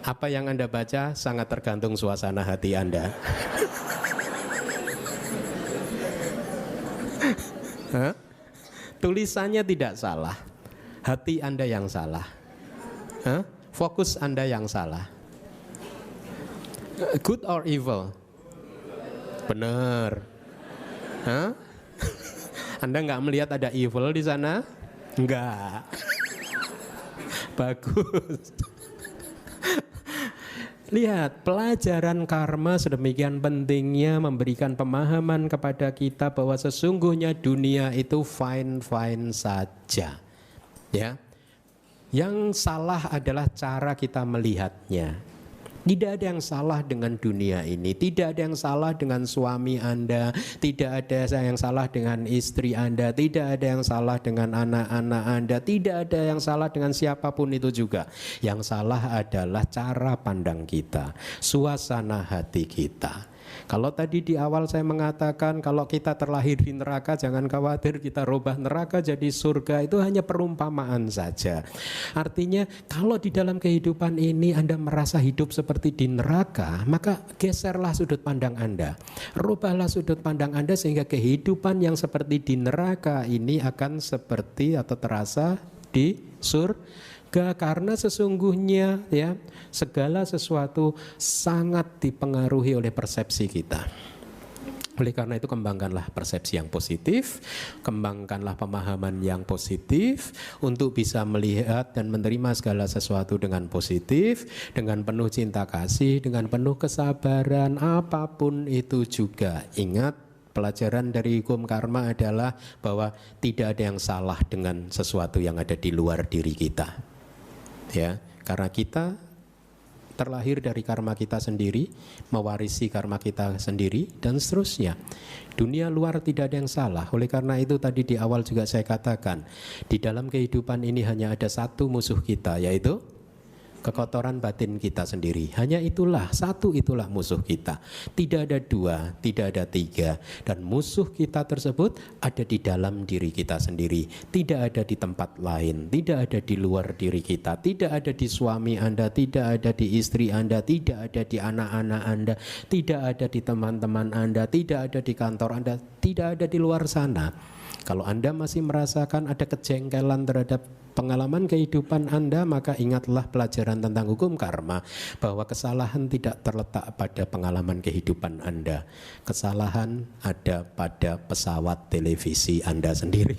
Speaker 1: Apa yang Anda baca sangat tergantung suasana hati Anda. Tulisannya tidak salah, hati Anda yang salah. Fokus Anda yang salah. Good or evil? Benar. Anda nggak melihat ada evil di sana? Enggak. Bagus. Lihat, pelajaran karma sedemikian pentingnya memberikan pemahaman kepada kita bahwa sesungguhnya dunia itu fine-fine saja. Ya. Yang salah adalah cara kita melihatnya. Tidak ada yang salah dengan dunia ini, tidak ada yang salah dengan suami Anda, tidak ada yang salah dengan istri Anda, tidak ada yang salah dengan anak-anak Anda, tidak ada yang salah dengan siapapun itu juga. Yang salah adalah cara pandang kita, suasana hati kita. Kalau tadi di awal saya mengatakan kalau kita terlahir di neraka jangan khawatir, kita rubah neraka jadi surga, itu hanya perumpamaan saja. Artinya kalau di dalam kehidupan ini Anda merasa hidup seperti di neraka, maka geserlah sudut pandang Anda, rubahlah sudut pandang Anda sehingga kehidupan yang seperti di neraka ini akan seperti atau terasa di surga. Karena sesungguhnya ya segala sesuatu sangat dipengaruhi oleh persepsi kita. Oleh karena itu kembangkanlah persepsi yang positif, kembangkanlah pemahaman yang positif untuk bisa melihat dan menerima segala sesuatu dengan positif, dengan penuh cinta kasih, dengan penuh kesabaran, apapun itu juga. Ingat, pelajaran dari hukum karma adalah bahwa tidak ada yang salah dengan sesuatu yang ada di luar diri kita. Ya, karena kita terlahir dari karma kita sendiri, mewarisi karma kita sendiri, dan seterusnya. Dunia luar tidak ada yang salah. Oleh karena itu tadi di awal juga saya katakan, di dalam kehidupan ini hanya ada satu musuh kita, yaitu kekotoran batin kita sendiri. Hanya itulah, satu itulah musuh kita. Tidak ada dua, tidak ada tiga. Dan musuh kita tersebut ada di dalam diri kita sendiri. Tidak ada di tempat lain, tidak ada di luar diri kita. Tidak ada di suami Anda, tidak ada di istri Anda, tidak ada di anak-anak Anda, tidak ada di teman-teman Anda, tidak ada di kantor Anda, tidak ada di luar sana. Kalau Anda masih merasakan ada kejengkelan terhadap pengalaman kehidupan Anda, maka ingatlah pelajaran tentang hukum karma, bahwa kesalahan tidak terletak pada pengalaman kehidupan Anda. Kesalahan ada pada pesawat televisi Anda sendiri.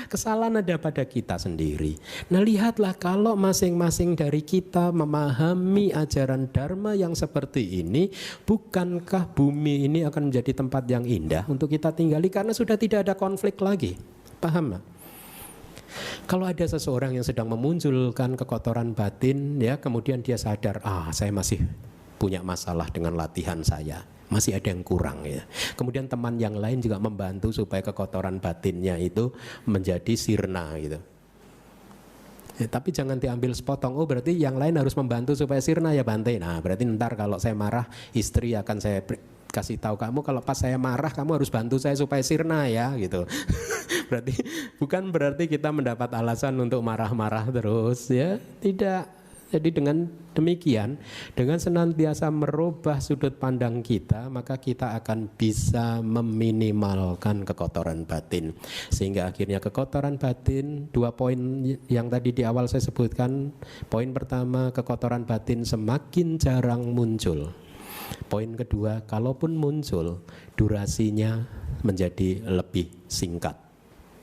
Speaker 1: Kesalahan ada pada kita sendiri. Nah, lihatlah kalau masing-masing dari kita memahami ajaran Dharma yang seperti ini, bukankah bumi ini akan menjadi tempat yang indah untuk kita tinggali karena sudah tidak ada konflik lagi. Paham? Kalau ada seseorang yang sedang memunculkan kekotoran batin, ya, kemudian dia sadar, saya masih punya masalah dengan latihan saya, masih ada yang kurang, ya. Kemudian teman yang lain juga membantu supaya kekotoran batinnya itu menjadi sirna, gitu. Ya, tapi jangan diambil sepotong. Oh, berarti yang lain harus membantu supaya sirna, ya Bante. Nah, berarti ntar kalau saya marah, istri akan saya kasih tahu kamu, kalau pas saya marah kamu harus bantu saya supaya sirna, ya, gitu. bukan berarti kita mendapat alasan untuk marah-marah terus, ya. Tidak. Jadi dengan demikian, dengan senantiasa merubah sudut pandang kita, maka kita akan bisa meminimalkan kekotoran batin. Sehingga akhirnya kekotoran batin, 2 poin yang tadi di awal saya sebutkan. Poin pertama, kekotoran batin semakin jarang muncul. Poin kedua, kalaupun muncul, durasinya menjadi lebih singkat,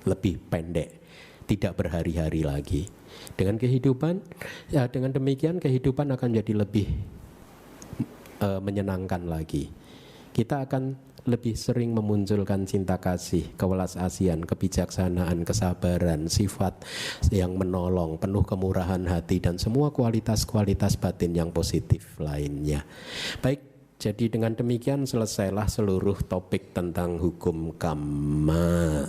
Speaker 1: lebih pendek, tidak berhari-hari lagi. Dengan kehidupan, ya, dengan demikian kehidupan akan jadi lebih menyenangkan lagi. Kita akan lebih sering memunculkan cinta kasih, kewelas asian, kebijaksanaan, kesabaran, sifat yang menolong, penuh kemurahan hati, dan semua kualitas-kualitas batin yang positif lainnya. Baik, jadi dengan demikian selesailah seluruh topik tentang hukum karma.